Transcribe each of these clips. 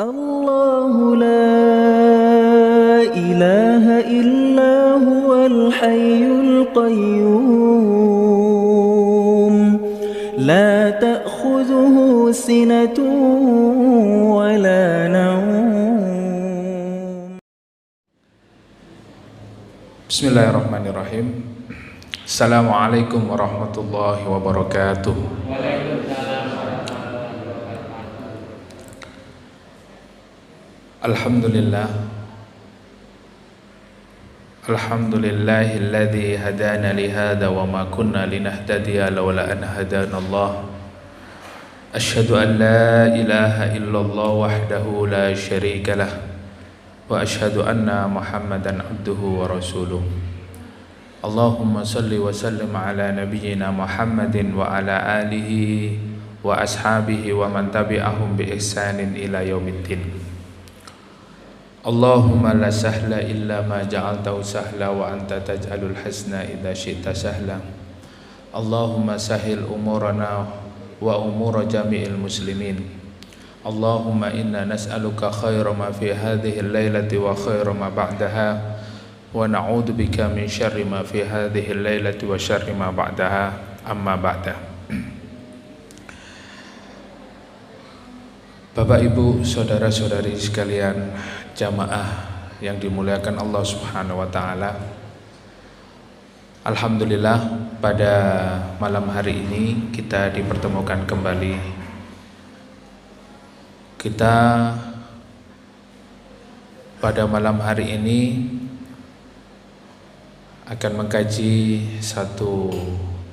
الله لا إله إلا هو الحي القيوم لا تأخذه سنة ولا نوم. Bismillahirrahmanirrahim. Assalamualaikum warahmatullahi wabarakatuh. Alhamdulillahilladzi hadana li hadza wa ma kunna linahtadiya laula an hadanallah. Asyhadu an la ilaha illallah wahdahu la syarika lah wa asyhadu anna Muhammadan abduhu wa rasuluh. Allahumma salli wa sallim ala nabiyyina Muhammadin wa ala alihi wa ashabihi wa man tabi'ahum bi ihsanin ila yaumiddin. Allahumma la sahla illa ma ja'altahu sahla wa anta taj'alul hasna idza syi'ta sahla. Allahumma sahil umurana wa umura jami'il muslimin. Allahumma inna nas'aluka khaira ma fi hadhihi al-lailati wa khaira ma ba'daha wa na'udzu bika min syarri ma fi hadhihi al-lailati wa syarri ma ba'daha, amma ba'da. Bapak, Ibu, saudara-saudari sekalian, jamaah yang dimuliakan Allah Subhanahu wa taala. Alhamdulillah, pada malam hari ini kita dipertemukan kembali. Kita pada malam hari ini akan mengkaji satu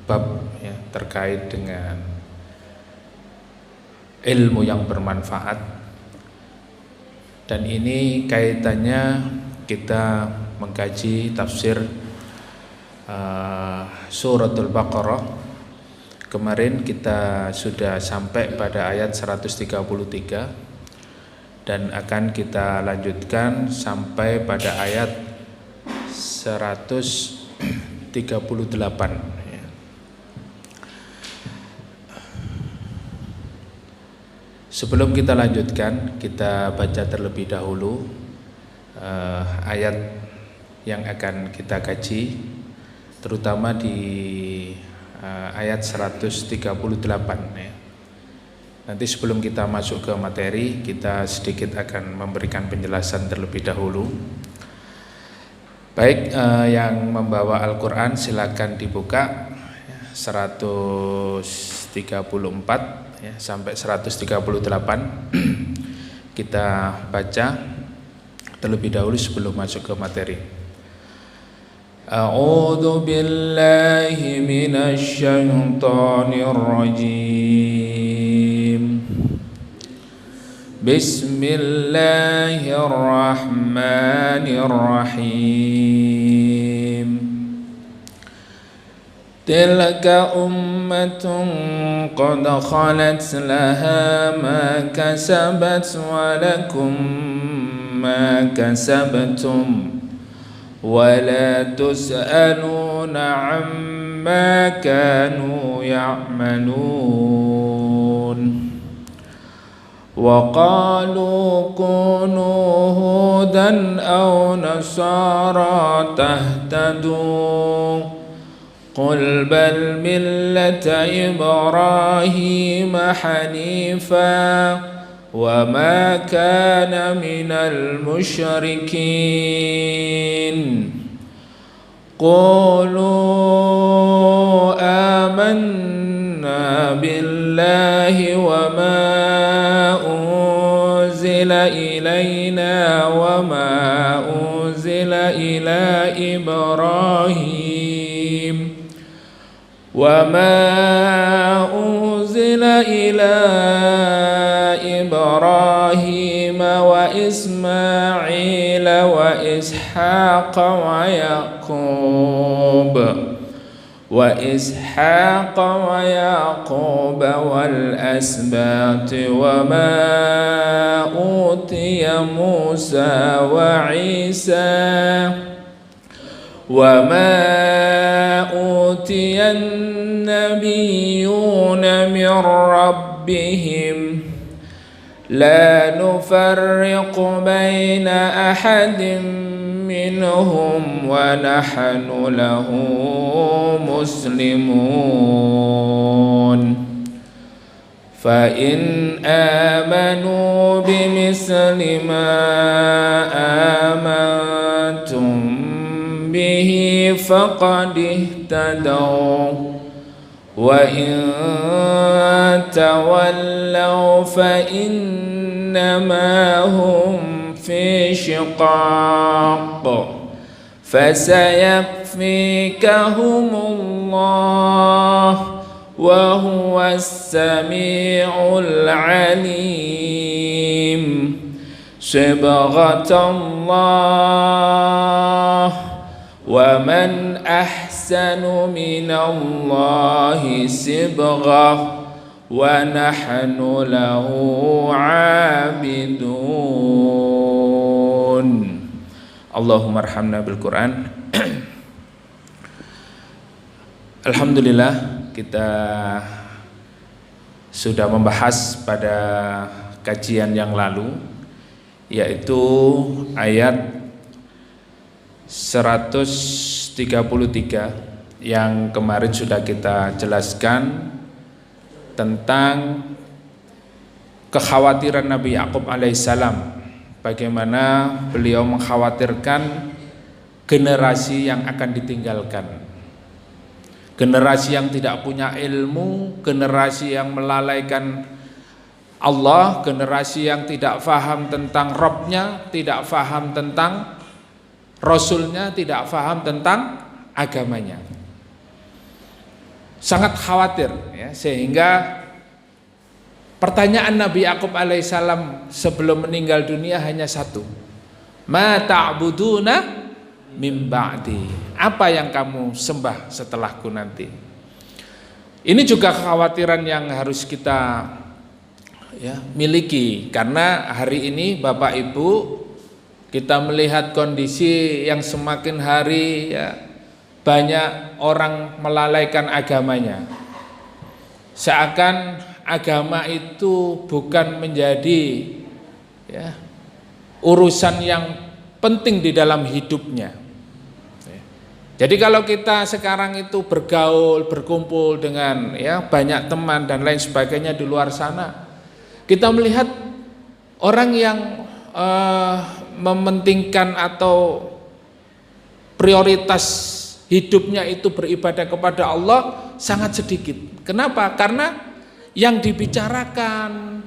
bab ya, terkait dengan ilmu yang bermanfaat, dan ini kaitannya kita mengkaji tafsir suratul Baqarah. Kemarin kita sudah sampai pada ayat 133 dan akan kita lanjutkan sampai pada ayat 138. Sebelum kita lanjutkan, kita baca terlebih dahulu ayat yang akan kita kaji, terutama di ayat 138 ya. Nanti sebelum kita masuk ke materi, kita sedikit akan memberikan penjelasan terlebih dahulu. Baik, yang membawa Al-Quran silakan dibuka 134 ya, sampai 138 kita baca terlebih dahulu sebelum masuk ke materi. A'udzu billahi minasy syaithanir rajim. Bismillahirrahmanirrahim. Tilka ummatun qad khalat laha ma kasabat wa lakum ma kasabtum wa la tus'aluna amma kanu ya'malun. Wa qalu kunu hudan aw nasara tahtadu قل بل ملة إبراهيم حنيفا وما كان من المشركين قولوا آمنا بالله وما أنزل إلينا وما أنزل إلى إبراهيم وإسماعيل وإسحاق ويعقوب والأسباط وما أوتي موسى وما أوتي النبيون من ربهم لا نفرق بين أحد منهم ونحن له مسلمون فإن آمنوا بمثل ما آمنتم به فقد اهتدوا وإن تولوا فإنما هم في شقاق فسيكفيكهم الله وهو السميع العليم صبغة الله ومن أحسن من الله صبغة ونحن له عابدون اللهم ارحمنا بالقرآن. Alhamdulillah, kita sudah membahas pada kajian yang lalu, yaitu ayat 133 yang kemarin sudah kita jelaskan tentang kekhawatiran Nabi Yakub alaihissalam, bagaimana beliau mengkhawatirkan generasi yang akan ditinggalkan, generasi yang tidak punya ilmu, generasi yang melalaikan Allah, generasi yang tidak faham tentang Rabbnya, tidak faham tentang Rasulnya, tidak faham tentang agamanya. Sangat khawatir ya, sehingga pertanyaan Nabi Yakub alaihissalam sebelum meninggal dunia hanya satu, ma ta'buduna min ba'di, apa yang kamu sembah setelahku nanti. Ini juga kekhawatiran yang harus kita miliki, karena hari ini Bapak Ibu kita melihat kondisi yang semakin hari banyak orang melalaikan agamanya, seakan agama itu bukan menjadi urusan yang penting di dalam hidupnya. Jadi kalau kita sekarang itu bergaul, berkumpul dengan banyak teman dan lain sebagainya di luar sana, kita melihat orang yang mementingkan atau prioritas hidupnya itu beribadah kepada Allah sangat sedikit. Kenapa? Karena yang dibicarakan,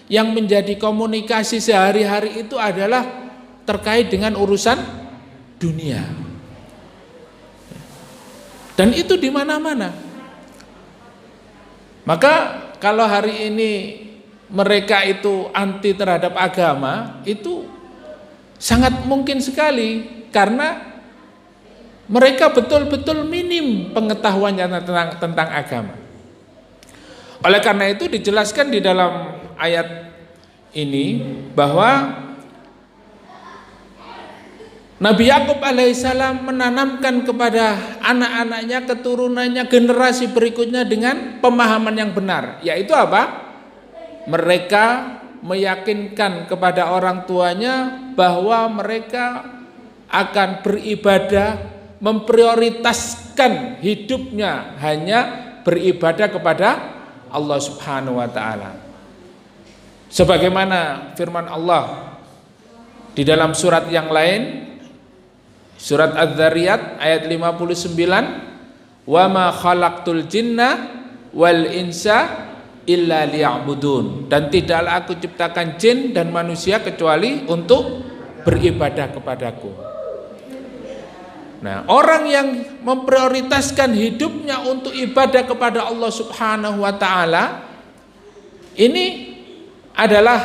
yang menjadi komunikasi sehari-hari itu adalah terkait dengan urusan dunia. Dan itu di mana-mana. Maka kalau hari ini mereka itu anti terhadap agama, itu sangat mungkin sekali karena mereka betul-betul minim pengetahuannya tentang agama. Oleh karena itu dijelaskan di dalam ayat ini bahwa Nabi Yakub alaihissalam menanamkan kepada anak-anaknya, keturunannya, generasi berikutnya dengan pemahaman yang benar, yaitu apa? Mereka meyakinkan kepada orang tuanya bahwa mereka akan beribadah, memprioritaskan hidupnya hanya beribadah kepada Allah Subhanahu wa taala. Sebagaimana firman Allah di dalam surat yang lain, surat Az-Zariyat ayat 59, wa ma khalaqtul jinna wal insa illa liya'budun, dan tidaklah aku ciptakan jin dan manusia kecuali untuk beribadah kepadaku. Nah, orang yang memprioritaskan hidupnya untuk ibadah kepada Allah Subhanahu wa taala ini adalah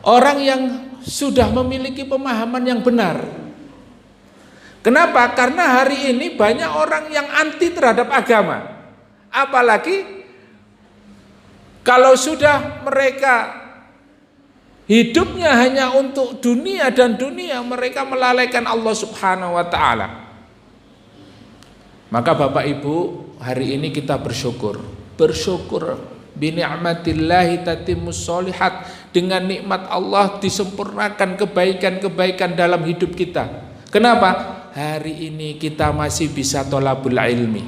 orang yang sudah memiliki pemahaman yang benar. Kenapa? Karena hari ini banyak orang yang anti terhadap agama. Apalagi kalau sudah mereka hidupnya hanya untuk dunia dan dunia, mereka melalaikan Allah Subhanahu wa taala. Maka Bapak Ibu, hari ini kita bersyukur Bi ni'matillahi tatimmus sholihat. Dengan nikmat Allah disempurnakan kebaikan-kebaikan dalam hidup kita. Kenapa? Hari ini kita masih bisa thalabul ilmi.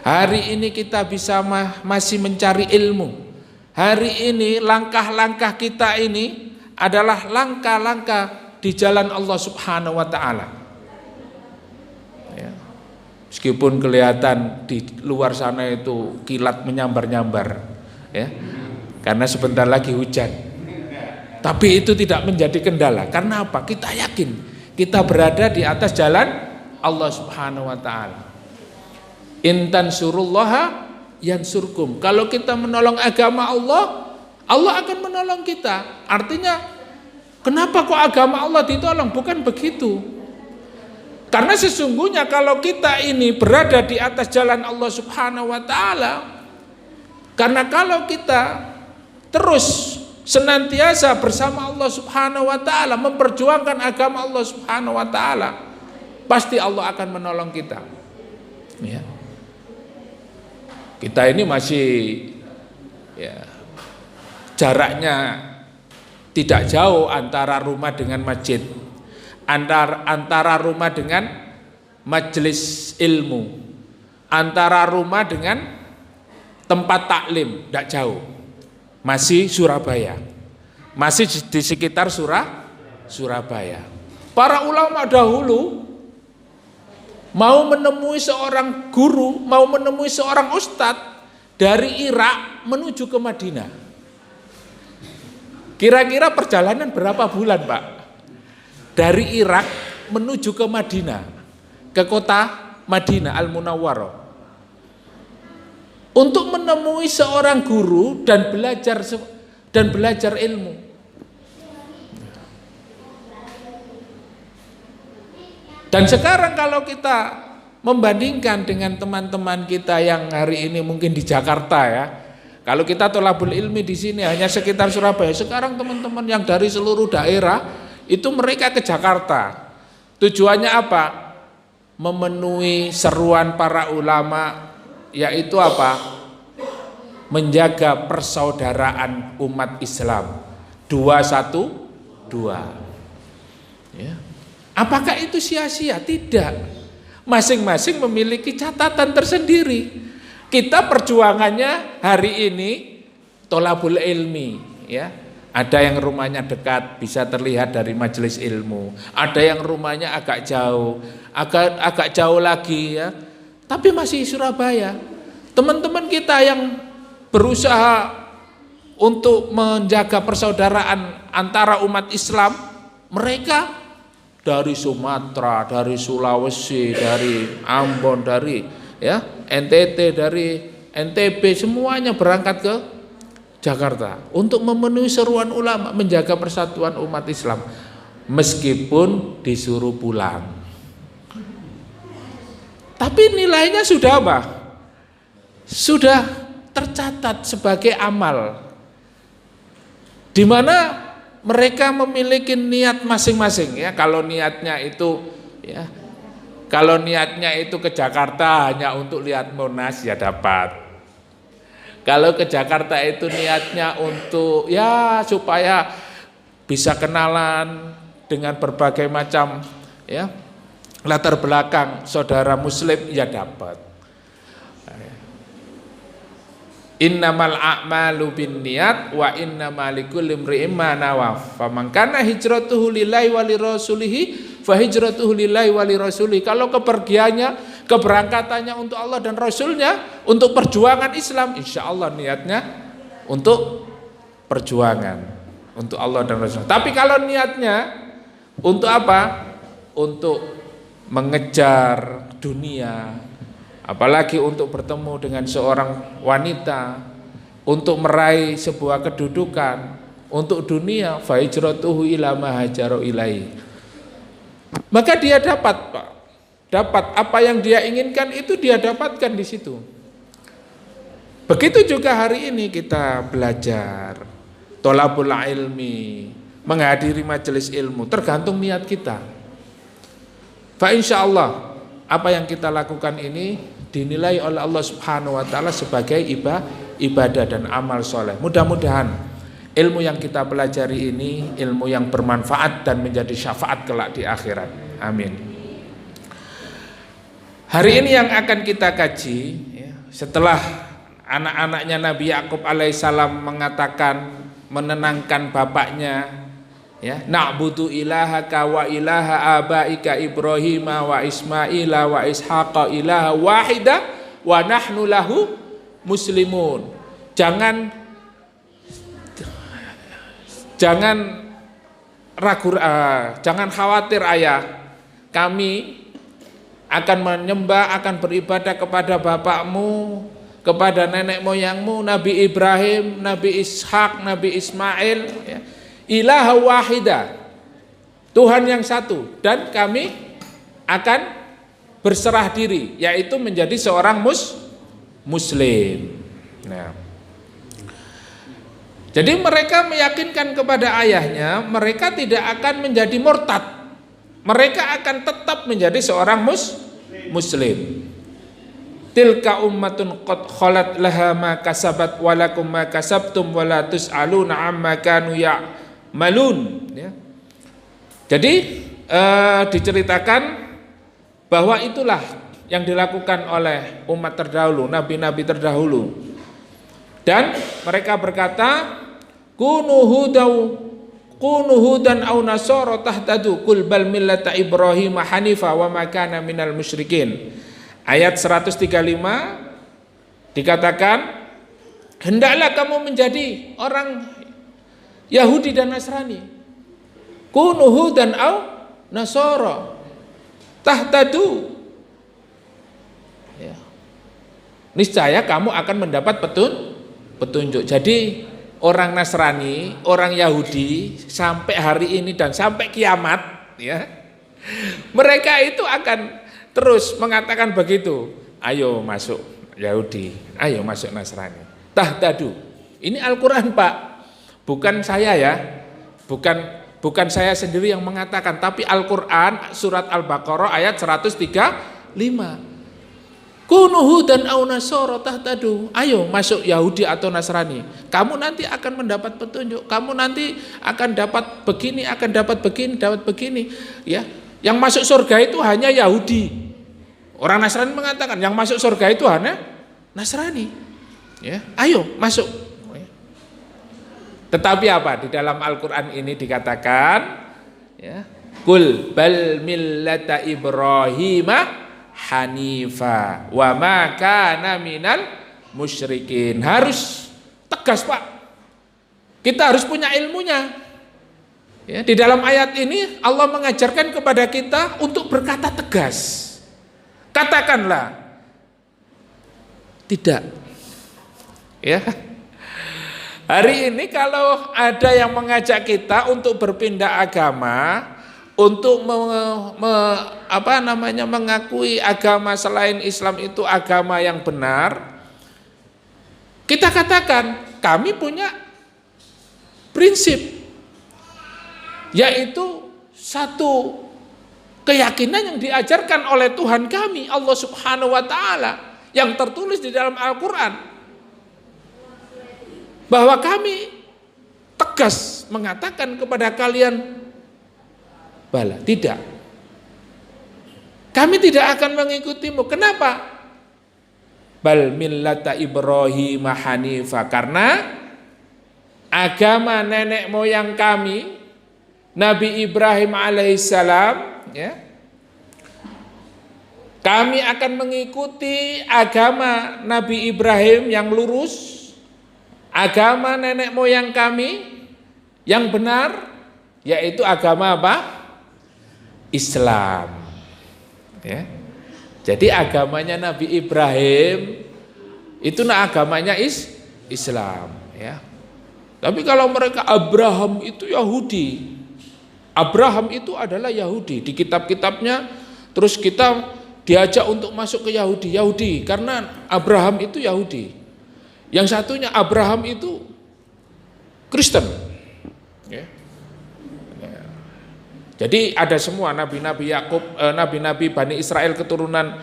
Hari ini kita bisa masih mencari ilmu. Hari ini langkah-langkah kita ini adalah langkah-langkah di jalan Allah Subhanahu wa taala. Ya. Meskipun kelihatan di luar sana itu kilat menyambar-nyambar, ya. Karena sebentar lagi hujan. Tapi itu tidak menjadi kendala. Karena apa? Kita yakin kita berada di atas jalan Allah Subhanahu wa taala. In tansurullaha yansurkum. Kalau kita menolong agama Allah, Allah akan menolong kita. Artinya, kenapa kok agama Allah ditolong? Bukan begitu. Karena sesungguhnya kalau kita ini berada di atas jalan Allah Subhanahu wa taala, karena kalau kita terus senantiasa bersama Allah Subhanahu wa taala memperjuangkan agama Allah Subhanahu wa taala, pasti Allah akan menolong kita. Ya. Kita ini masih jaraknya tidak jauh antara rumah dengan masjid, antara rumah dengan majelis ilmu, antara rumah dengan tempat taklim, tidak jauh. Masih Surabaya, masih di sekitar Surabaya. Para ulama dahulu mau menemui seorang guru, mau menemui seorang ustadz dari Irak menuju ke Madinah. Kira-kira perjalanan berapa bulan, Pak? Dari Irak menuju ke Madinah, ke kota Madinah Al-Munawwarah. Untuk menemui seorang guru dan belajar ilmu. Dan sekarang kalau kita membandingkan dengan teman-teman kita yang hari ini mungkin di Jakarta ya. Kalau kita thalabul ilmi di sini hanya sekitar Surabaya, sekarang teman-teman yang dari seluruh daerah itu mereka ke Jakarta. Tujuannya apa? Memenuhi seruan para ulama, yaitu apa? Menjaga persaudaraan umat Islam 212. Ya. Apakah itu sia-sia? Tidak. Masing-masing memiliki catatan tersendiri. Kita perjuangannya hari ini thalabul ilmi, ya. Ada yang rumahnya dekat, bisa terlihat dari majelis ilmu. Ada yang rumahnya agak jauh, agak jauh lagi ya. Tapi masih Surabaya. Teman-teman kita yang berusaha untuk menjaga persaudaraan antara umat Islam, mereka dari Sumatera, dari Sulawesi, dari Ambon, dari NTT, dari NTB, semuanya berangkat ke Jakarta untuk memenuhi seruan ulama, menjaga persatuan umat Islam, meskipun disuruh pulang. Tapi nilainya sudah apa? Sudah tercatat sebagai amal, di mana mereka memiliki niat masing-masing ya. Kalau niatnya itu ke Jakarta hanya untuk lihat Monas ya dapat. Kalau ke Jakarta itu niatnya untuk supaya bisa kenalan dengan berbagai macam latar belakang saudara muslim ya dapat. Innamal a'malu binniyat wa innamal likulli imri'in ma nawa. Faman kana hijratuhu lillahi wa lirasulihi fa hijratuhu lillahi wa lirasulihi. Kalau keberangkatannya untuk Allah dan Rasulnya, untuk perjuangan Islam, insya Allah niatnya untuk perjuangan untuk Allah dan Rasul. Tapi kalau niatnya untuk apa? Untuk mengejar dunia, apalagi untuk bertemu dengan seorang wanita, untuk meraih sebuah kedudukan, untuk dunia, fa hijratuhu ila ma hajara ilaihi. Maka dia dapat, Pak. Dapat apa yang dia inginkan itu dia dapatkan di situ. Begitu juga hari ini kita belajar thalabul ilmi, menghadiri majelis ilmu, tergantung niat kita. Fa insyaallah apa yang kita lakukan ini dinilai oleh Allah Subhanahu wa taala sebagai ibadah dan amal soleh. Mudah-mudahan ilmu yang kita pelajari ini ilmu yang bermanfaat dan menjadi syafaat kelak di akhirat. Amin. Hari ini yang akan kita kaji, setelah anak-anaknya Nabi Yakub alaihissalam mengatakan, menenangkan bapaknya, na'budu ilahaka wa ilaha abaika Ibrahim wa Ismaila wa Ishaqa ilaha wahida wa nahnu lahu muslimun. Jangan ragu, jangan khawatir ayah, kami akan menyembah, akan beribadah kepada bapakmu, kepada nenek moyangmu Nabi Ibrahim, Nabi Ishak, Nabi Ismail, ilaha wahida, Tuhan yang satu, dan kami akan berserah diri, yaitu menjadi seorang muslim. Nah, jadi mereka meyakinkan kepada ayahnya, mereka tidak akan menjadi murtad, mereka akan tetap menjadi seorang muslim. Tilka ummatun qad khalat laha ma kasabat wa lakum ma kasabtum wa la tus'aluna amma kanu ya'malun. Jadi diceritakan bahwa itulah yang dilakukan oleh umat terdahulu, nabi-nabi terdahulu. Dan mereka berkata, kunu hudan aw nasara tahtadu qul bal millata Ibrahim hanifa wa ma kana minal musyrikin. Ayat 135 dikatakan, hendaklah kamu menjadi orang Yahudi dan Nasrani. Kunu hudan aw nasara tahtadu. Niscaya kamu akan mendapat petunjuk. Jadi orang Nasrani, orang Yahudi sampai hari ini dan sampai kiamat, mereka itu akan terus mengatakan begitu. Ayo masuk Yahudi, ayo masuk Nasrani. Tahtadu. Ini Al-Quran, Pak. Bukan saya ya. Bukan saya sendiri yang mengatakan, tapi Al-Quran surat Al-Baqarah ayat 135. Kunu hudan aw nasara tahtadu. Ayo masuk Yahudi atau Nasrani. Kamu nanti akan mendapat petunjuk. Kamu nanti akan dapat begini, akan dapat begini, ya. Yang masuk surga itu hanya Yahudi. Orang Nasrani mengatakan yang masuk surga itu hanya Nasrani. Ayo masuk. Tetapi apa? Di dalam Al-Quran ini dikatakan, Qul bal millata Ibrahim hanifa wa ma kana minal musyrikin. Harus tegas, Pak. Kita harus punya ilmunya. Di dalam ayat ini Allah mengajarkan kepada kita untuk berkata tegas. Katakanlah tidak. Hari ini kalau ada yang mengajak kita untuk berpindah agama, untuk mengakui agama selain Islam itu agama yang benar, kita katakan kami punya prinsip, yaitu satu keyakinan yang diajarkan oleh Tuhan kami Allah Subhanahu wa Ta'ala, yang tertulis di dalam Al-Quran, bahwa kami tegas mengatakan kepada kalian, bala, tidak, kami tidak akan mengikutimu. Kenapa? Bal millata Ibrahim hanifa, karena agama nenek moyang kami Nabi Ibrahim alaihissalam, kami akan mengikuti agama Nabi Ibrahim yang lurus, agama nenek moyang kami yang benar, yaitu agama apa? Islam. Jadi agamanya Nabi Ibrahim itu agamanya Islam. Tapi kalau mereka Abraham itu Yahudi, Abraham itu adalah Yahudi, di kitab-kitabnya terus kita diajak untuk masuk ke Yahudi karena Abraham itu Yahudi. Yang satunya Abraham itu Kristen. Jadi ada semua nabi-nabi Yakub, nabi-nabi Bani Israel keturunan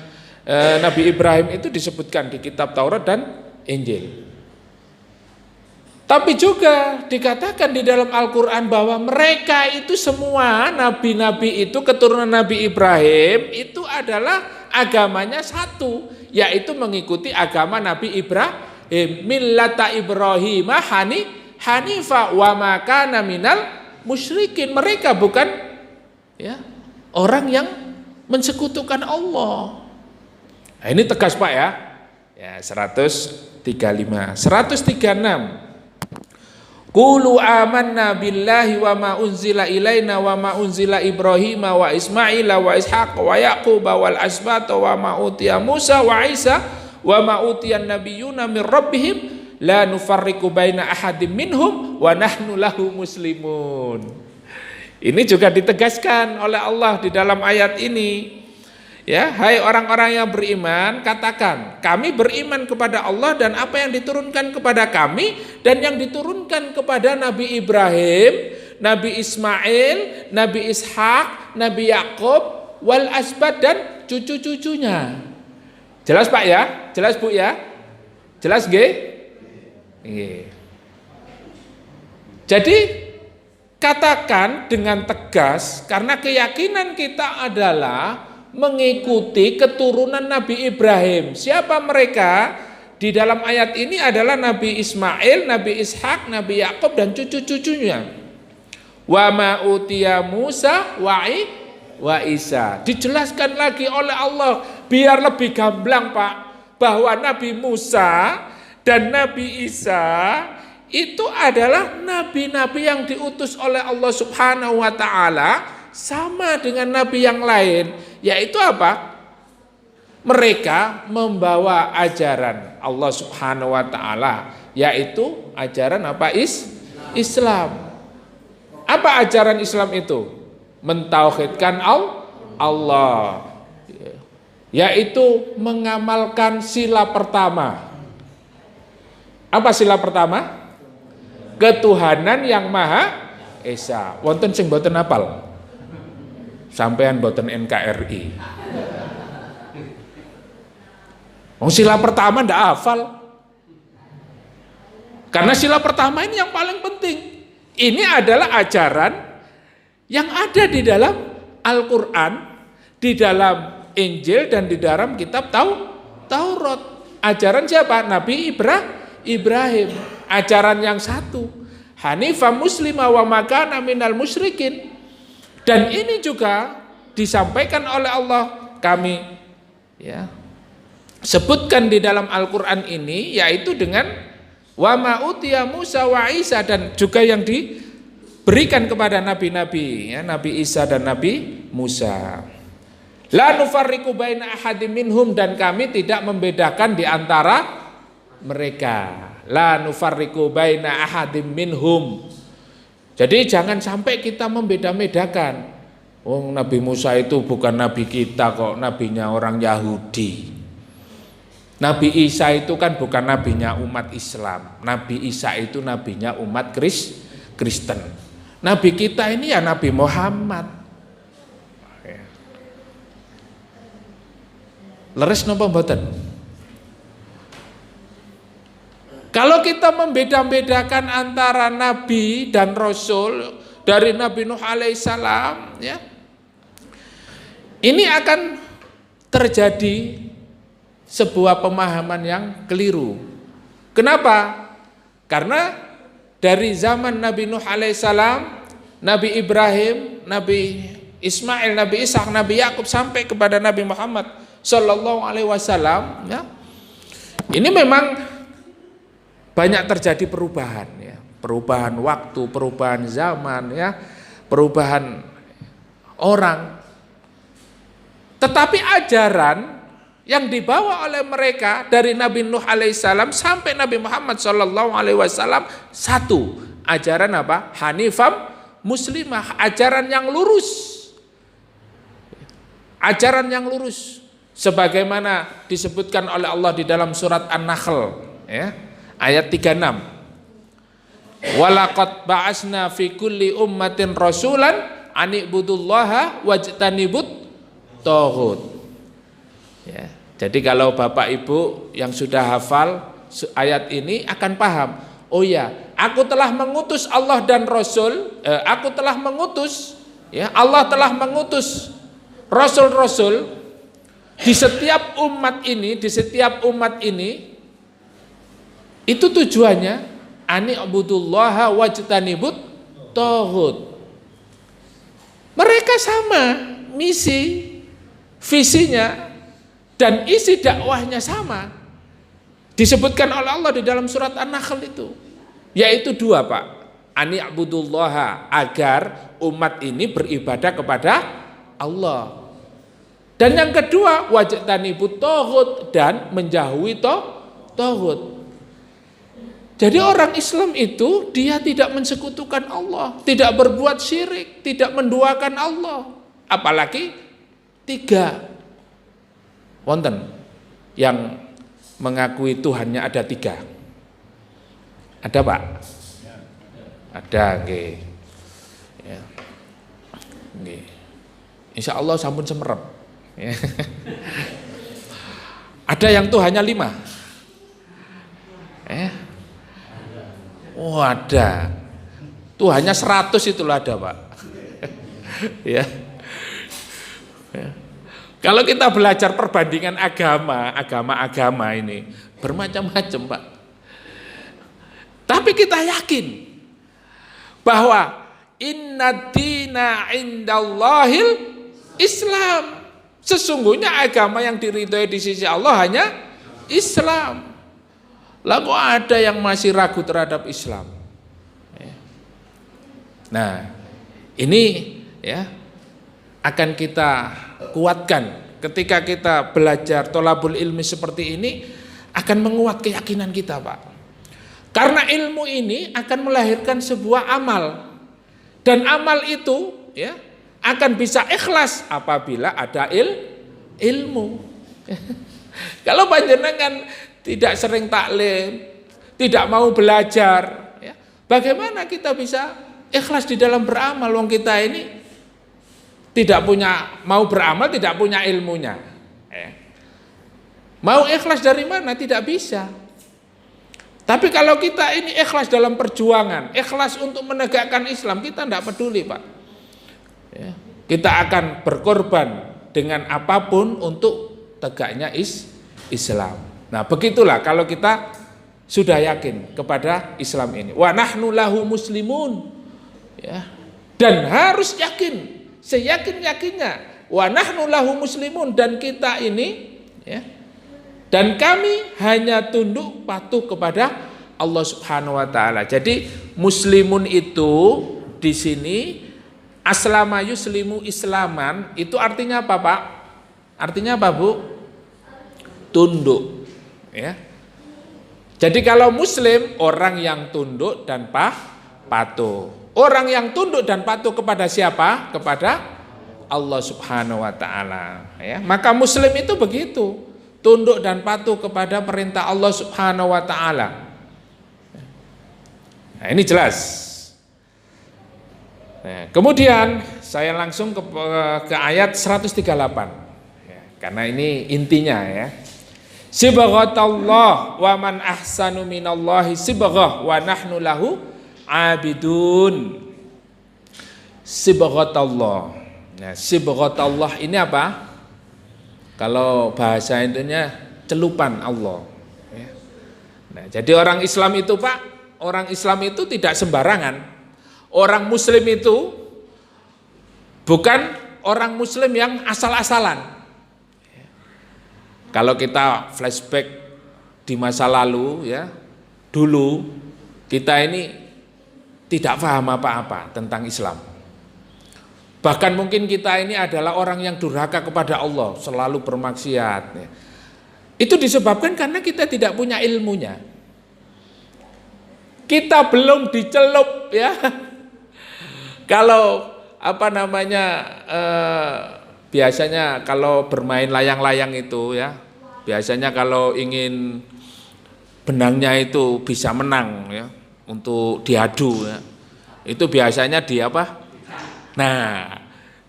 Nabi Ibrahim itu disebutkan di kitab Taurat dan Injil. Tapi juga dikatakan di dalam Al-Quran bahwa mereka itu semua nabi-nabi itu keturunan Nabi Ibrahim itu adalah agamanya satu, yaitu mengikuti agama Nabi Ibrahim, millata Ibrahim hanifa wa ma kana minal musyrikin. Mereka bukan ya orang yang mensekutukan Allah. Nah, ini tegas Pak ya. Ya 135, 136. Qulu amanna billahi wa ma unzila ilaina wa ma unzila Ibrahim wa Ismaila wa Ishaq wa Yaqub wal asbata wa ma utiya Musa wa Isa wa ma utiyan nabiyyuna min rabbihim la nufarriqu baina ahadim minhum wa nahnu lahu muslimun. Ini juga ditegaskan oleh Allah di dalam ayat ini. Ya, hai orang-orang yang beriman, katakan, kami beriman kepada Allah dan apa yang diturunkan kepada kami dan yang diturunkan kepada Nabi Ibrahim, Nabi Ismail, Nabi Ishak, Nabi Yakub, wal asbat dan cucu-cucunya. Jelas Pak ya? Jelas Bu ya? Jelas nggih? Nggih. Jadi katakan dengan tegas karena keyakinan kita adalah mengikuti keturunan Nabi Ibrahim. Siapa mereka? Di dalam ayat ini adalah Nabi Ismail, Nabi Ishak, Nabi Yakub dan cucu-cucunya. Wa ma utiya Musa wa Isa. Dijelaskan lagi oleh Allah biar lebih gamblang Pak, bahwa Nabi Musa dan Nabi Isa itu adalah nabi-nabi yang diutus oleh Allah Subhanahu wa taala sama dengan nabi yang lain, yaitu apa? Mereka membawa ajaran Allah Subhanahu wa taala, yaitu ajaran apa? Islam. Apa ajaran Islam itu? Mentauhidkan Allah, yaitu mengamalkan sila pertama. Apa sila pertama? Ketuhanan yang Maha Esa. Wonten sing boten hafal? Sampean boten NKRI. Sila pertama ndak hafal. Karena sila pertama ini yang paling penting. Ini adalah ajaran yang ada di dalam Al-Quran, di dalam Injil dan di dalam kitab Taurat. Ajaran siapa? Nabi Ibrahim. Ajaran yang satu. Hanifah muslimah wa ma kana minal musyrikin. Dan ini juga disampaikan oleh Allah, kami ya sebutkan di dalam Al-Quran ini, yaitu dengan wa ma utiya Musa wa Isa, dan juga yang diberikan kepada nabi-nabi ya, Nabi Isa dan Nabi Musa. La nufarriqu baina ahadim minhum, dan kami tidak membedakan di antara mereka. La nufarriqu baina ahadim minhum. Jadi jangan sampai kita membeda-bedakan. Oh, Nabi Musa itu bukan nabi kita kok, nabinya orang Yahudi. Nabi Isa itu kan bukan nabinya umat Islam. Nabi Isa itu nabinya umat Kristen. Nabi kita ini ya Nabi Muhammad. Leres napa mboten? Kalau kita membeda-bedakan antara nabi dan rasul, dari Nabi Nuh alaihissalam ya, ini akan terjadi sebuah pemahaman yang keliru. Kenapa? Karena dari zaman Nabi Nuh alaihissalam, Nabi Ibrahim, Nabi Ismail, Nabi Ishak, Nabi Yakub sampai kepada Nabi Muhammad Sallallahu Alaihi Wasallam ya, ini memang banyak terjadi perubahan ya, perubahan waktu, perubahan zaman ya, perubahan orang. Tetapi ajaran yang dibawa oleh mereka dari Nabi Nuh alaihissalam sampai Nabi Muhammad sallallahu alaihi wasallam satu, ajaran apa? Hanifam muslimah, ajaran yang lurus. Ajaran yang lurus sebagaimana disebutkan oleh Allah di dalam surat An-Nahl ya. Ayat 36. Walaqad ba'asna fi kulli ummatin rasulan an ibudullaha wajtanibut taghut. Ya, jadi kalau Bapak Ibu yang sudah hafal ayat ini akan paham. Oh ya, aku telah mengutus Allah dan Rasul, aku telah mengutus, ya, Allah telah mengutus Rasul-Rasul di setiap umat ini, itu tujuannya ani ubudullaha wajtanibut taghut. Mereka sama misi, visinya dan isi dakwahnya sama. Disebutkan oleh Allah di dalam surat An-Nahl itu, yaitu dua, Pak. Ani ubudullaha, agar umat ini beribadah kepada Allah. Dan yang kedua, wajtanibut taghut, dan menjauhi taghut. Jadi orang Islam itu dia tidak mensekutukan Allah, tidak berbuat syirik, tidak menduakan Allah. Apalagi tiga. Wonten yang mengakui Tuhannya ada tiga. Ada, Pak? Ada, nggih. Ya. Nggih. Insya Allah sampun semerep. Ya. Ada yang Tuhannya 5. Oh, ada. Tuhannya 100 itulah ada, Pak. Ya. Ya. Kalau kita belajar perbandingan agama ini bermacam-macam, Pak. Tapi kita yakin bahwa inna dina indallahil Islam. Sesungguhnya agama yang diridhoi di sisi Allah hanya Islam. Lalu ada yang masih ragu terhadap Islam. Nah, ini ya akan kita kuatkan ketika kita belajar tholabul ilmi seperti ini, akan menguat keyakinan kita, Pak. Karena ilmu ini akan melahirkan sebuah amal, dan amal itu ya akan bisa ikhlas apabila ada ilmu. Kalau panjenengan tidak sering taklim, tidak mau belajar, ya, bagaimana kita bisa ikhlas di dalam beramal? Wong kita ini tidak punya, mau beramal tidak punya ilmunya. Mau ikhlas dari mana? Tidak bisa. Tapi kalau kita ini ikhlas dalam perjuangan, ikhlas untuk menegakkan Islam, kita tidak peduli, Pak. Ya, kita akan berkorban dengan apapun untuk tegaknya Islam. Nah, begitulah kalau kita sudah yakin kepada Islam ini. Wa nahnu lahu muslimun. Ya. Dan harus yakin, seyakin-yakinnya, wa nahnu lahu muslimun, dan kita ini ya, dan kami hanya tunduk patuh kepada Allah Subhanahu wa taala. Jadi muslimun itu di sini aslama yuslimu islaman, itu artinya apa, Pak? Artinya apa, Bu? Tunduk, ya. Jadi kalau muslim orang yang tunduk dan patuh. Orang yang tunduk dan patuh kepada siapa? Kepada Allah Subhanahu wa taala, ya. Maka muslim itu begitu, tunduk dan patuh kepada perintah Allah Subhanahu wa taala. Nah, ini jelas. Nah, kemudian saya langsung ke ayat 138. Ya, karena ini intinya, ya. Sibghatallah wa man ahsanu minallahi sibghah wa nahnu lahu abidun. Sibghatallah. Nah, sibghatallah ini apa? Kalau bahasa intinya celupan Allah. Nah, jadi orang Islam itu, Pak, orang Islam itu tidak sembarangan. Orang Muslim itu bukan orang Muslim yang asal-asalan. Kalau kita flashback di masa lalu, ya, dulu kita ini tidak paham apa-apa tentang Islam. Bahkan mungkin kita ini adalah orang yang durhaka kepada Allah, selalu bermaksiat. Itu disebabkan karena kita tidak punya ilmunya. Kita belum dicelup, ya. Kalau biasanya kalau bermain layang-layang itu, ya, biasanya kalau ingin benangnya itu bisa menang, ya, untuk diadu, ya, itu biasanya Nah,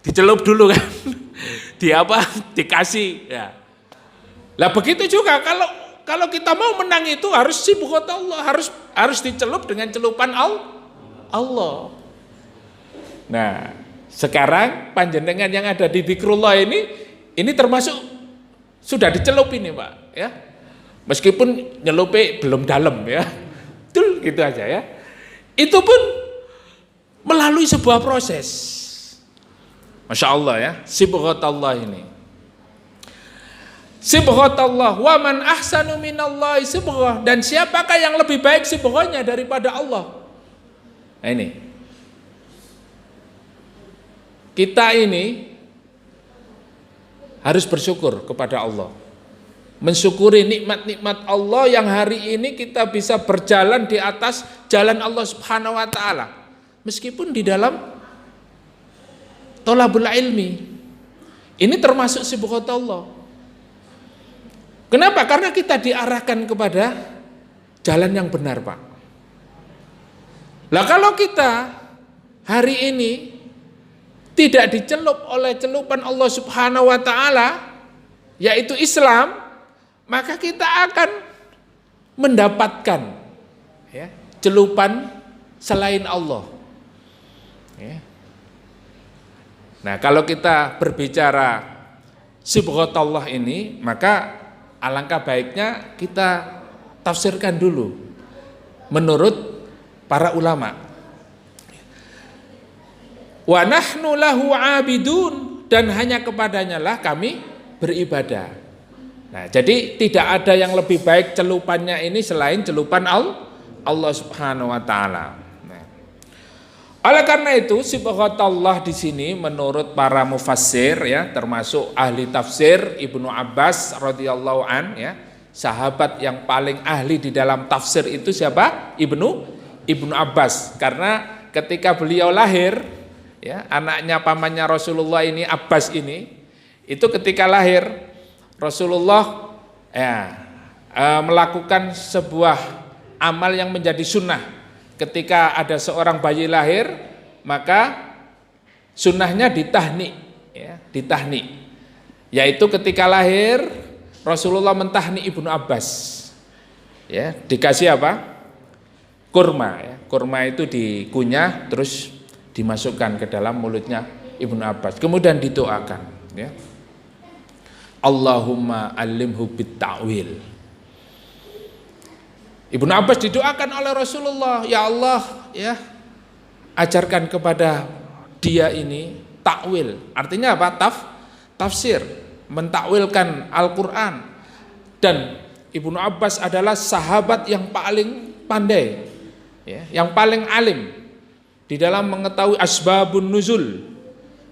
dicelup dulu kan, dikasih, ya. Lah begitu juga kalau kalau kita mau menang itu harus sibghatullah, harus dicelup dengan celupan Allah. Nah, sekarang panjenengan yang ada di Dzikrullah ini termasuk sudah dicelup ini, Pak, ya. Meskipun nyelupe belum dalam, ya. Betul, gitu aja, ya. Itu pun melalui sebuah proses. Masya Allah, ya, sibghatullah ini. Sibghatullah, wa man ahsanu minallahi sibghah, dan siapakah yang lebih baik sibghahnya daripada Allah? Nah, ini. Kita ini harus bersyukur kepada Allah. Mensyukuri nikmat-nikmat Allah yang hari ini kita bisa berjalan di atas jalan Allah Subhanahu wa taala. Meskipun di dalam thalabul ilmi. Ini termasuk sibghatullah. Kenapa? Karena kita diarahkan kepada jalan yang benar, Pak. Lah kalau kita hari ini tidak dicelup oleh celupan Allah Subhanahu wa taala, yaitu Islam, maka kita akan mendapatkan, ya, celupan selain Allah. Ya. Nah, kalau kita berbicara sibghatullah ini, maka alangkah baiknya kita tafsirkan dulu menurut para ulama. Wa nahnu lahu abidun, dan hanya kepadanya lah kami beribadah. Nah, jadi tidak ada yang lebih baik celupannya ini selain celupan Allah Subhanahu wa taala. Nah, oleh karena itu sibghatullah di sini menurut para mufassir, ya, termasuk ahli tafsir Ibnu Abbas radhiyallahu an, ya, sahabat yang paling ahli di dalam tafsir itu siapa? Ibnu Abbas, karena ketika beliau lahir, ya, anaknya pamannya Rasulullah ini, Abbas ini, itu ketika lahir Rasulullah, ya, melakukan sebuah amal yang menjadi sunnah. Ketika ada seorang bayi lahir, maka sunnahnya ditahnik, ya, ditahnik. Yaitu ketika lahir Rasulullah mentahnik Ibnu Abbas, ya, dikasih apa? Kurma, ya. Kurma itu dikunyah terus dimasukkan ke dalam mulutnya Ibnu Abbas, kemudian didoakan, ya, Allahumma alimhu bit ta'wil. Ibnu Abbas didoakan oleh Rasulullah, ya Allah, ya, ajarkan kepada dia ini takwil. Artinya apa? Tafsir, mentakwilkan Al-Quran. Dan Ibnu Abbas adalah sahabat yang paling pandai, ya, yang paling alim di dalam mengetahui asbabun nuzul,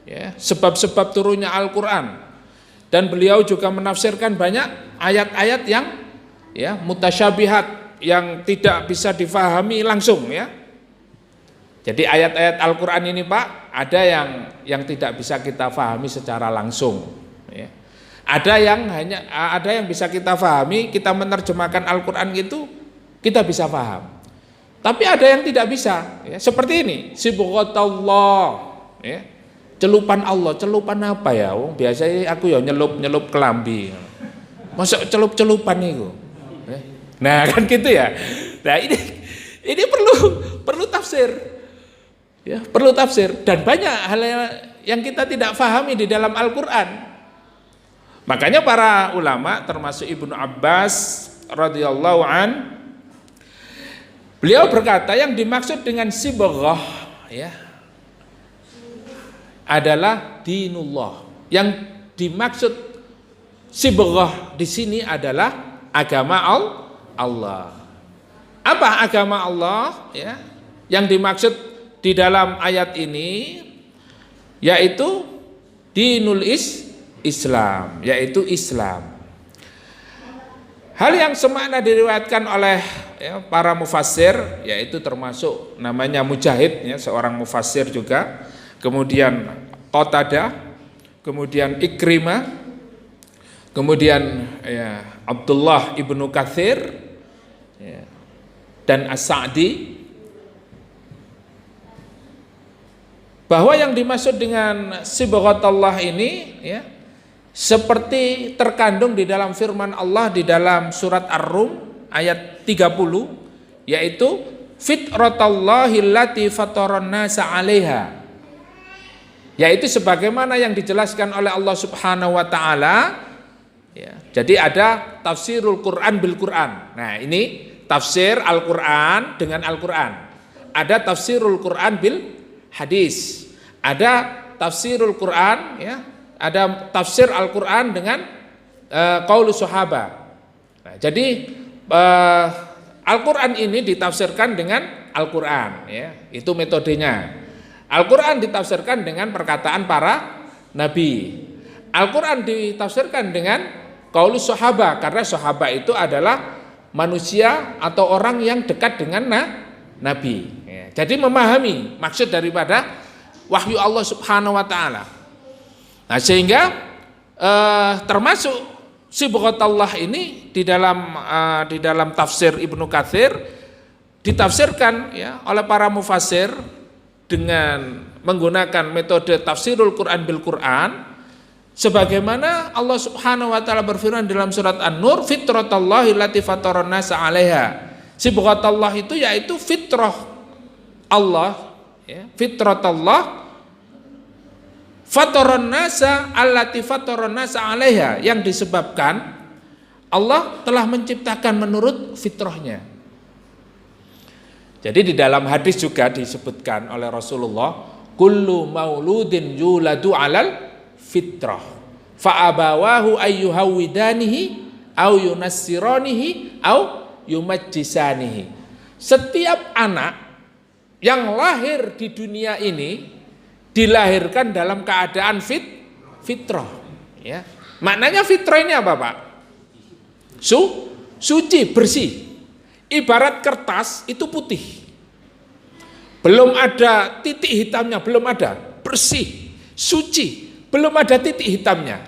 ya, sebab-sebab turunnya Al-Quran. Dan beliau juga menafsirkan banyak ayat-ayat yang, ya, mutasyabihat, yang tidak bisa difahami langsung, ya. Jadi ayat-ayat Al-Quran ini, Pak, ada yang tidak bisa kita fahami secara langsung, ya. Ada yang bisa kita fahami, kita menerjemahkan Al-Quran gitu, kita bisa paham. Tapi ada yang tidak bisa, ya. Seperti ini, sibghatullah, ya. Celupan Allah, celupan apa ya? Oh, biasanya aku ya nyelup kelambi. Masa celup-celupan itu? Nah, kan gitu ya. Nah, ini perlu tafsir. Ya, perlu tafsir, dan banyak hal yang kita tidak fahami di dalam Al-Qur'an. Makanya para ulama termasuk Ibnu Abbas radhiyallahu an, beliau berkata yang dimaksud dengan sibghah, ya, adalah dinullah. Yang dimaksud sibghah di sini adalah agama Allah. Apa agama Allah, ya? Yang dimaksud di dalam ayat ini yaitu dinul Islam, yaitu Islam. Hal yang semakna diriwayatkan oleh, ya, para mufassir, yaitu termasuk namanya Mujahid, ya, seorang mufassir juga, kemudian Qatadah, kemudian Ikrimah, kemudian, ya, Abdullah ibnu Katsir, ya, dan As-Sa'di, bahwa yang dimaksud dengan sibghatullah ini, ya, seperti terkandung di dalam firman Allah di dalam surat Ar-Rum ayat 30, yaitu fitratallahi allati fataran nasa 'alaiha, yaitu sebagaimana yang dijelaskan oleh Allah Subhanahu wa taala. Ya, jadi ada tafsirul Quran bil Quran. Nah, ini tafsir Al-Quran dengan Al-Quran. Ada tafsirul Quran bil hadis. Ada tafsirul Quran, ya, ada tafsir Al-Quran dengan qaulus sahabat. Nah, jadi Al-Quran ini ditafsirkan dengan Al-Quran, ya, itu metodenya. Al-Quran ditafsirkan dengan perkataan para nabi. Al-Quran ditafsirkan dengan qaulus sahabat, karena sahabat itu adalah manusia atau orang yang dekat dengan nabi. Ya, jadi memahami maksud daripada wahyu Allah Subhanahu wa taala. Nah, sehingga termasuk sibghatullah ini di dalam tafsir Ibnu Katsir ditafsirkan, ya, oleh para mufassir dengan menggunakan metode tafsirul Quran bil Quran, sebagaimana Allah Subhanahu wa taala berfirman dalam surat An-Nur, fitratallahi allati fataran nasa 'alaiha. Sibghatullah itu yaitu fitrah Allah, ya, fitratallah fataran nasa allati fataran nasa 'alaiha, yang disebabkan Allah telah menciptakan menurut fitrahnya. Jadi di dalam hadis juga disebutkan oleh Rasulullah, kullu mauludin yuladu 'alal fitrah fa abawahu ayyuhawidanihi au yunassiranihi au yumajjisanihi. Setiap anak yang lahir di dunia ini dilahirkan dalam keadaan fitrah, ya. Maknanya fitrah ini apa, Pak? Suci, bersih. Ibarat kertas itu putih, belum ada titik hitamnya, belum ada, bersih, suci, belum ada titik hitamnya.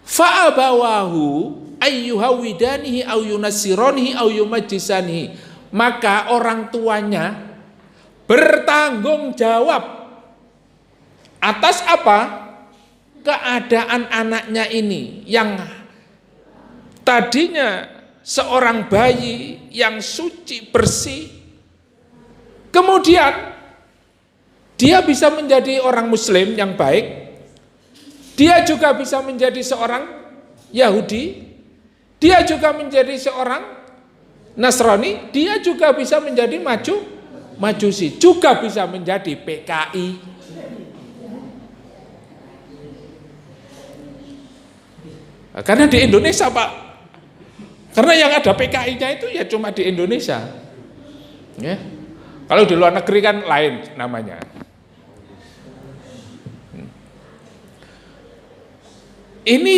Fa'abawahu ayyuhawidanihi au yunassiranihi au yumajjisanihi, maka orang tuanya bertanggung jawab atas apa? Keadaan anaknya ini yang tadinya seorang bayi yang suci, bersih, kemudian dia bisa menjadi orang Muslim yang baik, dia juga bisa menjadi seorang Yahudi, dia juga menjadi seorang Nasrani, dia juga bisa menjadi Majusi, juga bisa menjadi PKI. Karena di Indonesia, Pak, karena yang ada PKI-nya itu ya cuma di Indonesia, ya. Kalau di luar negeri kan lain namanya. Ini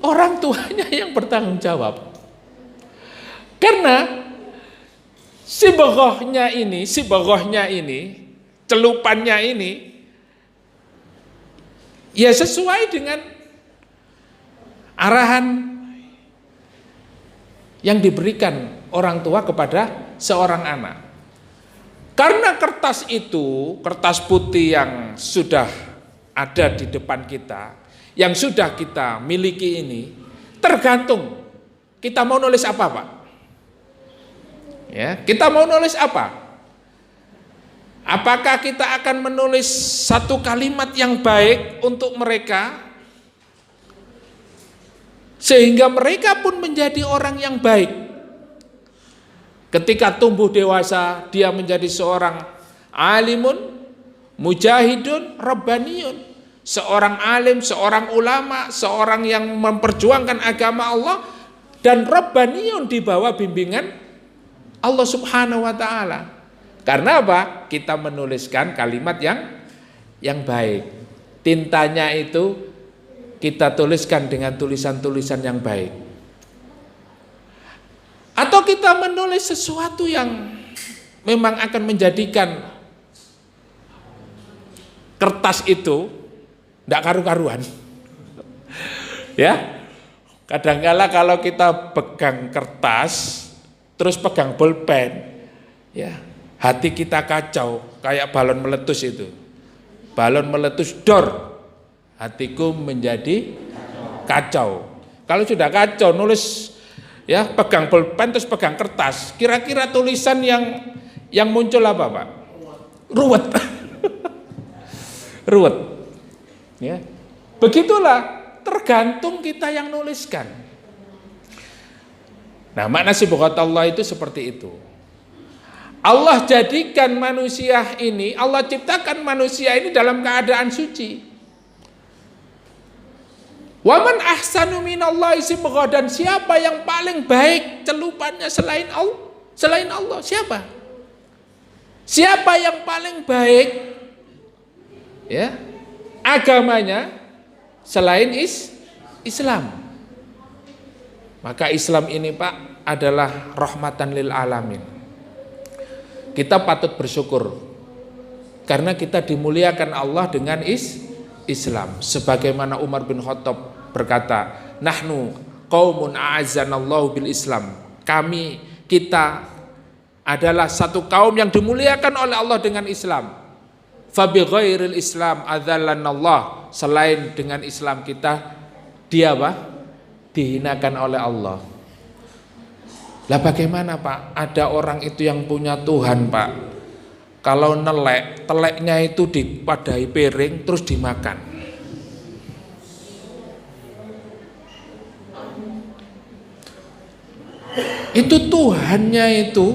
orang tuanya yang bertanggung jawab. Karena sibghahnya ini, celupannya ini, ya sesuai dengan arahan yang diberikan orang tua kepada seorang anak. Karena kertas itu, kertas putih yang sudah ada di depan kita, yang sudah kita miliki ini, tergantung kita mau nulis apa, Pak. Ya, kita mau nulis apa? Apakah kita akan menulis satu kalimat yang baik untuk mereka, sehingga mereka pun menjadi orang yang baik? Ketika tumbuh dewasa, dia menjadi seorang alimun, mujahidun, rabbaniyun, seorang alim, seorang ulama, seorang yang memperjuangkan agama Allah, dan rabbaniyun di bawah bimbingan Allah Subhanahu wa taala. Karena apa? Kita menuliskan kalimat yang baik. Tintanya itu kita tuliskan dengan tulisan-tulisan yang baik. Atau kita menulis sesuatu yang memang akan menjadikan kertas itu tidak karu-karuan. Ya, kadang-kala kalau kita pegang kertas, terus pegang bolpen, ya, hati kita kacau, kayak balon meletus itu. Balon meletus dor, hatiku menjadi kacau. Kalau sudah kacau, nulis ya, pegang pulpen terus pegang kertas, kira-kira tulisan yang muncul apa, Pak? Ruwet. Ruwet. Ya. Begitulah, tergantung kita yang nuliskan. Nah, makna sibghat Allah itu seperti itu. Allah jadikan manusia ini, Allah ciptakan manusia ini dalam keadaan suci. Waman ahsanu minallahi sibghah, dan siapa yang paling baik celupannya selain Allah? Selain Allah siapa? Siapa yang paling baik ya agamanya selain Islam? Maka Islam ini, Pak, adalah rahmatan lil alamin. Kita patut bersyukur karena kita dimuliakan Allah dengan Islam. Sebagaimana Umar bin Khattab berkata, nahnu qaumun a'azzanallahu bil Islam. Kita adalah satu kaum yang dimuliakan oleh Allah dengan Islam. Fa bi ghairil Islam adzallanallah. Selain dengan Islam kita dihinakan oleh Allah. Lah bagaimana, Pak? Ada orang itu yang punya Tuhan, Pak. Kalau nelek, teleknya itu dipadai piring terus dimakan. Itu Tuhannya itu,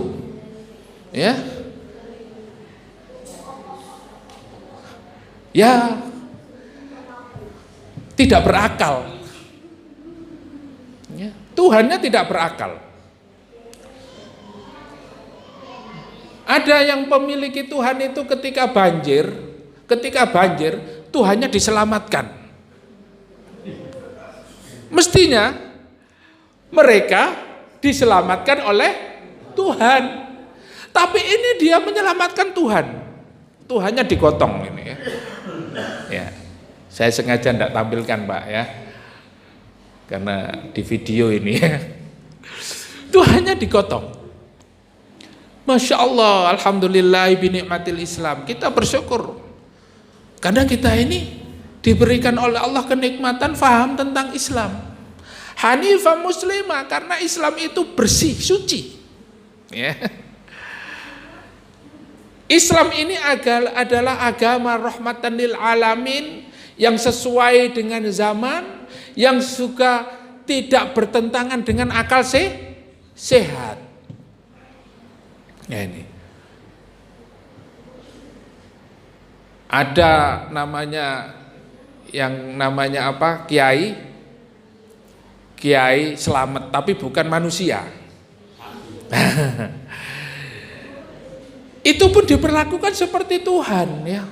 ya, tidak berakal. Ya, Tuhannya tidak berakal. Ada yang memiliki Tuhan itu ketika banjir, Tuhannya diselamatkan. Mestinya mereka diselamatkan oleh Tuhan. Tapi ini dia menyelamatkan Tuhan. Tuhannya digotong ini ya. Ya. Saya sengaja tidak tampilkan, Pak, ya. Karena di video ini ya. Tuhannya digotong. Masya Allah, alhamdulillah binikmatil Islam. Kita bersyukur karena kita ini diberikan oleh Allah kenikmatan faham tentang Islam. Hanifah muslimah, karena Islam itu bersih, suci. Ya. Islam ini adalah agama rahmatan lil alamin yang sesuai dengan zaman, yang juga tidak bertentangan dengan akal sehat. Ya, ini ada yang namanya apa, Kiai Selamat, tapi bukan manusia. Itu pun diperlakukan seperti Tuhan, ya.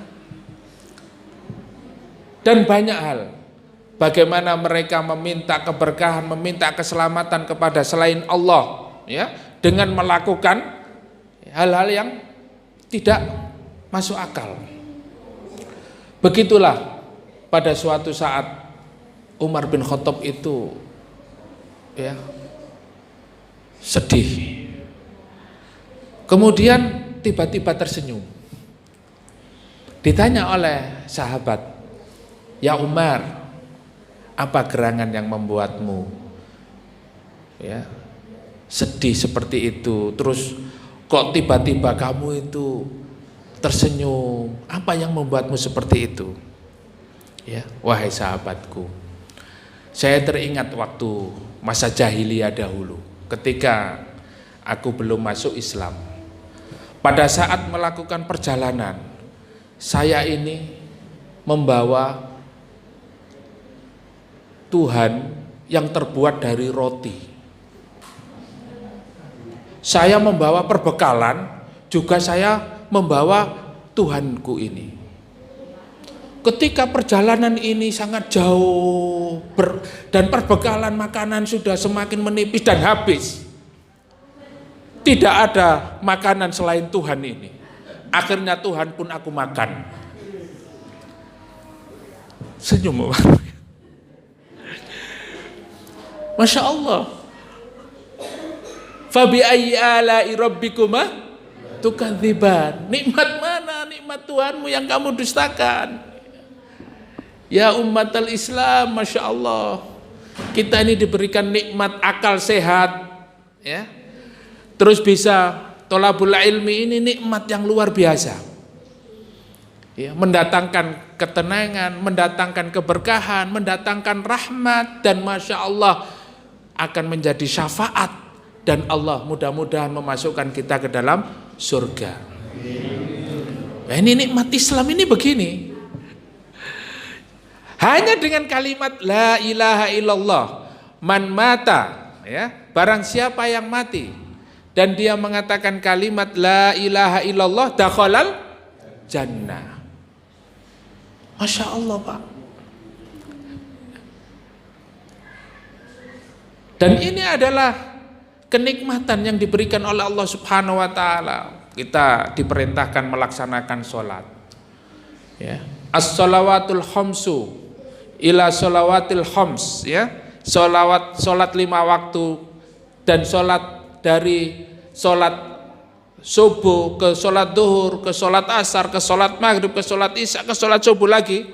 Dan banyak hal, bagaimana mereka meminta keberkahan, meminta keselamatan kepada selain Allah, ya, dengan melakukan hal-hal yang tidak masuk akal. Begitulah pada suatu saat Umar bin Khattab itu ya sedih. Kemudian tiba-tiba tersenyum. Ditanya oleh sahabat, "Ya Umar, apa gerangan yang membuatmu ya sedih seperti itu? Terus kok tiba-tiba kamu itu tersenyum? Apa yang membuatmu seperti itu?" Ya, wahai sahabatku, saya teringat waktu masa jahiliyah dahulu, ketika aku belum masuk Islam. Pada saat melakukan perjalanan, saya ini membawa Tuhan yang terbuat dari roti. Saya membawa perbekalan, juga saya membawa Tuhanku ini. Ketika perjalanan ini sangat jauh dan perbekalan makanan sudah semakin menipis dan habis, tidak ada makanan selain Tuhan ini. Akhirnya Tuhan pun aku makan. Senyum, Masya Allah. Fabi ayyi ala'i rabbikuma tukadziban. Nikmat mana nikmat Tuhanmu yang kamu dustakan? Ya ummatal Islam, Masya Allah, kita ini diberikan nikmat akal sehat, ya. Terus bisa tolabul ilmi, ini nikmat yang luar biasa, ya, mendatangkan ketenangan, mendatangkan keberkahan, mendatangkan rahmat, dan Masya Allah akan menjadi syafaat, dan Allah mudah-mudahan memasukkan kita ke dalam surga. Nah, ini nikmat Islam ini begini. Hanya dengan kalimat la ilaha illallah, man mata, ya, barang siapa yang mati dan dia mengatakan kalimat la ilaha illallah, dakhalal jannah. Masya Allah, Pak. Dan ini adalah kenikmatan yang diberikan oleh Allah Subhanahu wa taala. Kita diperintahkan melaksanakan sholat, ya. As-shalawatul khamsu ila shalawatil khams, ya. Sholat 5 waktu, dan sholat dari sholat subuh ke sholat duhur, ke sholat asar, ke sholat maghrib, ke sholat isya, ke sholat subuh lagi,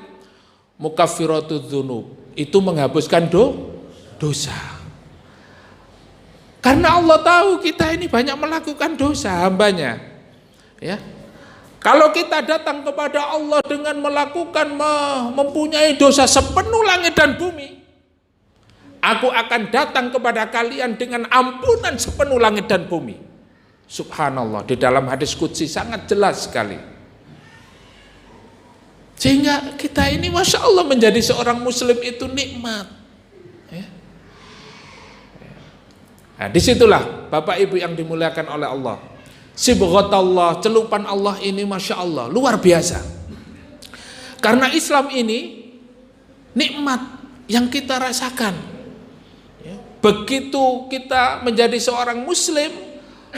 mukaffiratudz dzunub, itu menghapuskan dosa. Karena Allah tahu kita ini banyak melakukan dosa, hambanya, ya. Kalau kita datang kepada Allah dengan melakukan mempunyai dosa sepenuh langit dan bumi, aku akan datang kepada kalian dengan ampunan sepenuh langit dan bumi. Subhanallah, di dalam hadis qudsi sangat jelas sekali. Sehingga kita ini Masya Allah menjadi seorang muslim itu nikmat, ya. Nah, disitulah Bapak Ibu yang dimuliakan oleh Allah, sibghatallah, celupan Allah ini Masya Allah luar biasa. Karena Islam ini nikmat yang kita rasakan, ya. Begitu kita menjadi seorang muslim,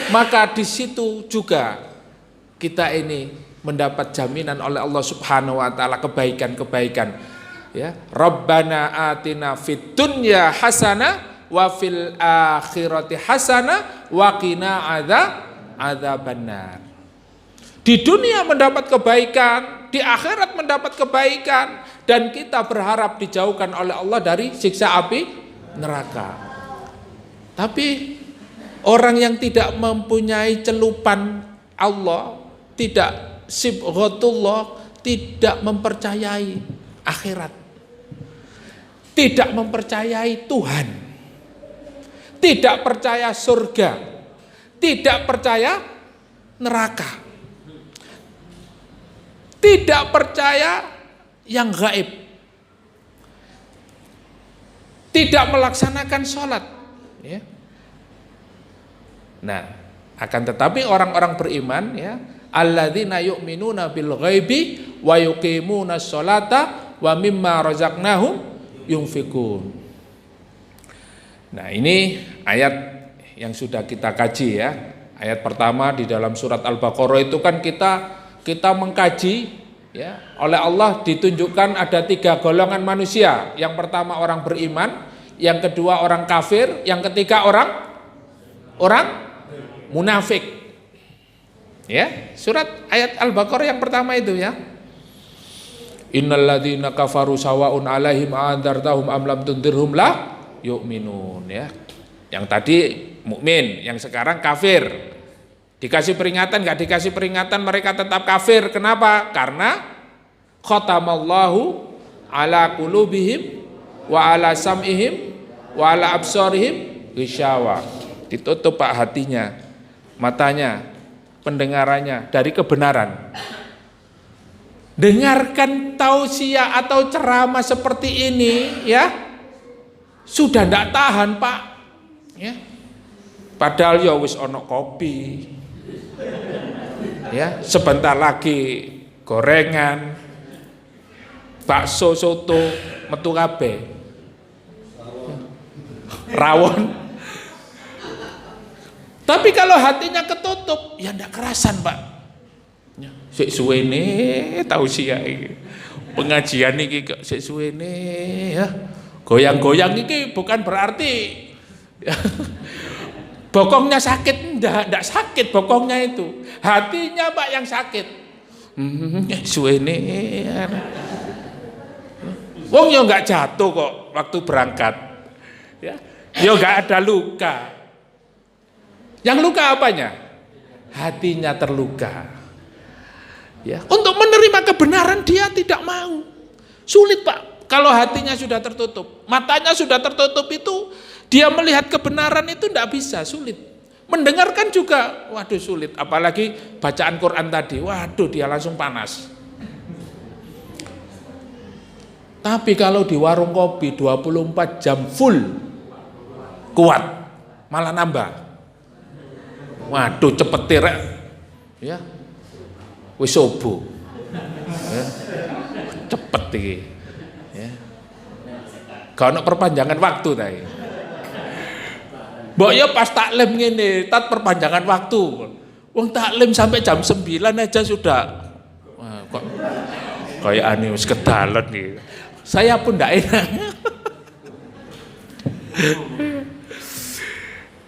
maka di situ juga kita ini mendapat jaminan oleh Allah Subhanahu wa taala kebaikan-kebaikan, ya. Rabbana atina fid dunya hasanah wa fil akhirati hasanah wa qina adzabannar. Di dunia mendapat kebaikan, di akhirat mendapat kebaikan, dan kita berharap dijauhkan oleh Allah dari siksa api neraka. Tapi orang yang tidak mempunyai celupan Allah, tidak sibghatullah, tidak mempercayai akhirat, tidak mempercayai Tuhan, tidak percaya surga, tidak percaya neraka, tidak percaya yang gaib, tidak melaksanakan sholat, ya. Nah, akan tetapi orang-orang beriman, ya, alladzina yu'minuna bil ghaibi wa yuqimuna sholata wa mimma razaqnahum yunfikun. Nah, ini ayat yang sudah kita kaji, ya. Ayat pertama di dalam surat Al-Baqarah itu kan kita mengkaji, ya. Oleh Allah ditunjukkan ada 3 golongan manusia. Yang pertama orang beriman, yang kedua orang kafir, yang ketiga orang munafik. Ya, surat ayat Al-Baqarah yang pertama itu, ya. Innalladzina kafaru sawaun alaihim a'andzartahum am lam tundirhum la yu'minun, ya. Yang tadi mukmin, yang sekarang kafir. Dikasih peringatan, enggak dikasih peringatan, mereka tetap kafir. Kenapa? Karena khatamallahu ala qulubihim wa ala sam'ihim wa ala absarihim ghisyawa. Ditutup, Pak, hatinya, matanya, pendengarannya dari kebenaran. Dengarkan tausiah atau ceramah seperti ini, ya, sudah tidak tahan, Pak, ya. Padahal ya wis ono kopi, ya, sebentar lagi gorengan, bakso, soto, metu kabeh, rawon. Tapi kalau hatinya ketutup, ya ndak kerasan, Pak. Sik suwene tausiah iki, pengajian iki kok sik suwene, ya. Goyang-goyang iki bukan berarti bokongnya sakit, ndak sakit bokongnya itu. Hatinya, Pak, yang sakit. Suwene. Wong yo nggak jatuh kok waktu berangkat. Ya. Yo nggak ada luka. Yang luka apanya? Hatinya terluka. Ya, untuk menerima kebenaran dia tidak mau. Sulit, Pak. Kalau hatinya sudah tertutup, matanya sudah tertutup itu, dia melihat kebenaran itu tidak bisa, sulit. Mendengarkan juga, waduh sulit. Apalagi bacaan Quran tadi, waduh dia langsung panas. Tapi kalau di warung kopi 24 jam full, kuat, malah nambah. Waduh cepet tirek, ya, wis sobo, ya. Cepet iki, ya. Gak ono perpanjangan waktu tadi. Mbok ya pas taklim ngene, tat perpanjangan waktu. Wong taklim sampai jam 9 aja sudah. Wah, kok kayak aneh wis kedalet nih. Saya pun ndak enak.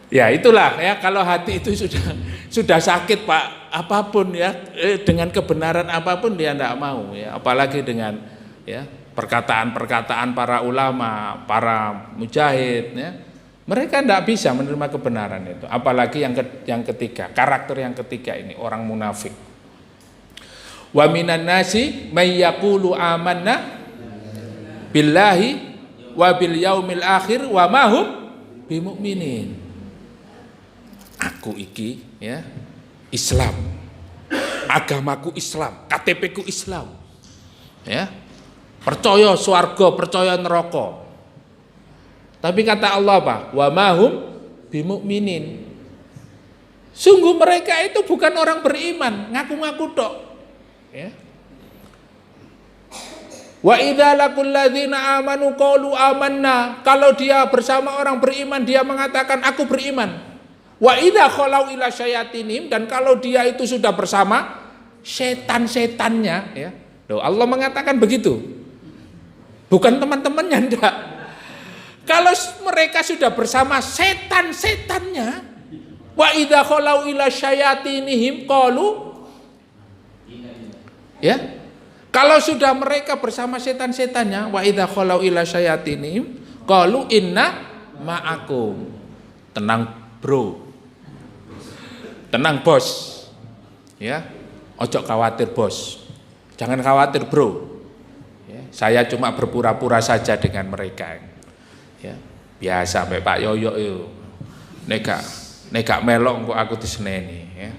Ya itulah ya, kalau hati itu sudah sakit Pak, apapun ya, dengan kebenaran apapun dia ndak mau ya, apalagi dengan ya perkataan-perkataan para ulama, para mujahid ya. Mereka ndak bisa menerima kebenaran itu, apalagi yang ketiga, karakter yang ketiga ini orang munafik. Wa minan nasi may yaqulu amanna billahi wa bil yaumil akhir wa ma hum bimu'minin. Aku iki ya Islam, agamaku Islam, KTP ku Islam, ya percaya swarga, percaya neraka. Tapi kata Allah apa? Wa mahum bimu'minin. Sungguh mereka itu bukan orang beriman, ngaku-ngaku tok. Ya. Wa idza laqul ladzina amanu qalu amanna. Kalau dia bersama orang beriman dia mengatakan aku beriman. Wa idza khalau ila syayatinihim, dan kalau dia itu sudah bersama setan-setannya ya. Loh, Allah mengatakan begitu. Bukan teman-temannya, enggak. Kalau mereka sudah bersama setan-setannya, wa idza khalau ila syayatinihim qalu, ya. Kalau sudah mereka bersama setan-setannya, wa idza khalau ila syayatinihim qalu inna ma'akum. Tenang, bro. Tenang, bos. Ya. Ojo khawatir, bos. Jangan khawatir, bro. Ya, saya cuma berpura-pura saja dengan mereka. Ya. Biasa sampai Pak Yoyo itu. Nek gak melok kok aku diseneni, ya.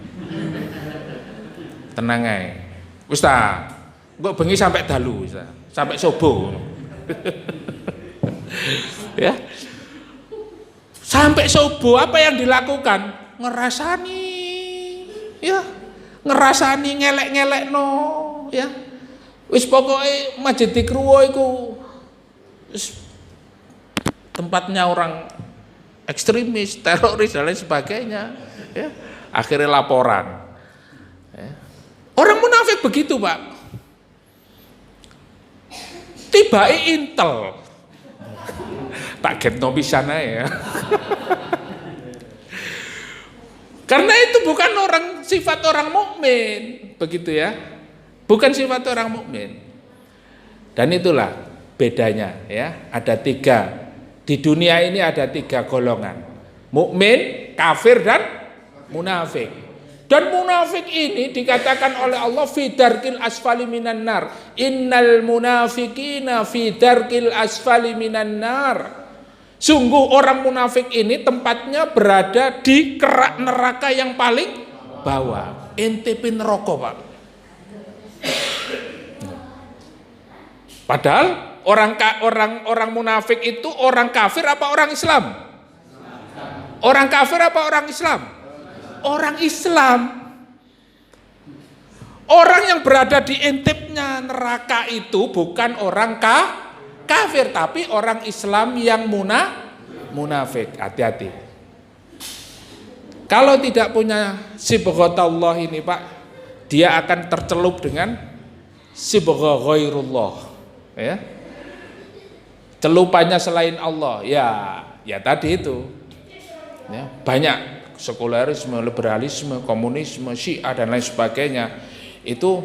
Tenang ae. Wis ta. Engko bengi sampai dalu, sampai subuh. Ya. Sampai subuh apa yang dilakukan? Ngerasani, ya, ngerasani ngelek-ngelekno, ya. Wis pokoke Masjid Dikruwo iku tempatnya orang ekstremis, teroris dan lain sebagainya, ya. Akhirnya laporan. Ya. Orang munafik begitu, Pak. Tiba-tiba Intel. Tak getno pisan ae ya. Karena itu bukan sifat orang mukmin, begitu ya. Bukan sifat orang mukmin. Dan itulah bedanya ya. Ada 3. Di dunia ini ada 3 golongan. Mukmin, kafir dan munafik. Dan munafik ini dikatakan oleh Allah fi darkil asfali minan nar. Innal munafiqina fi darkil asfali minan nar. Sungguh orang munafik ini tempatnya berada di kerak neraka yang paling bawah. NTP neraka, Pak. Padahal orang munafik itu orang kafir apa orang Islam? Orang kafir apa orang Islam? Orang Islam. Orang yang berada di intipnya neraka itu bukan orang kafir, tapi orang Islam yang munafik. Hati-hati. Kalau tidak punya sibghatullah ini, Pak, dia akan tercelup dengan sibghah ghairullah. Ya. Celupannya selain Allah. Ya tadi itu. Ya, banyak sekularisme, liberalisme, komunisme, Syiah dan lain sebagainya. Itu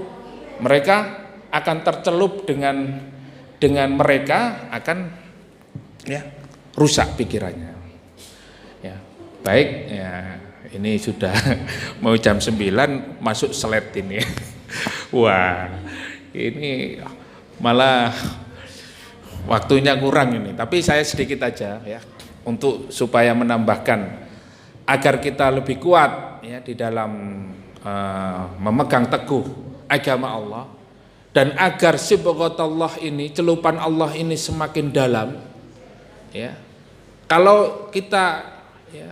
mereka akan tercelup dengan dengan mereka akan ya rusak pikirannya. Ya, baik ya, ini sudah mau jam 9 masuk slide ini. Wah, ini malah waktunya kurang ini, tapi saya sedikit aja ya untuk supaya menambahkan agar kita lebih kuat ya di dalam memegang teguh agama Allah, dan agar sibghatullah ini, celupan Allah ini semakin dalam ya. Kalau kita ya,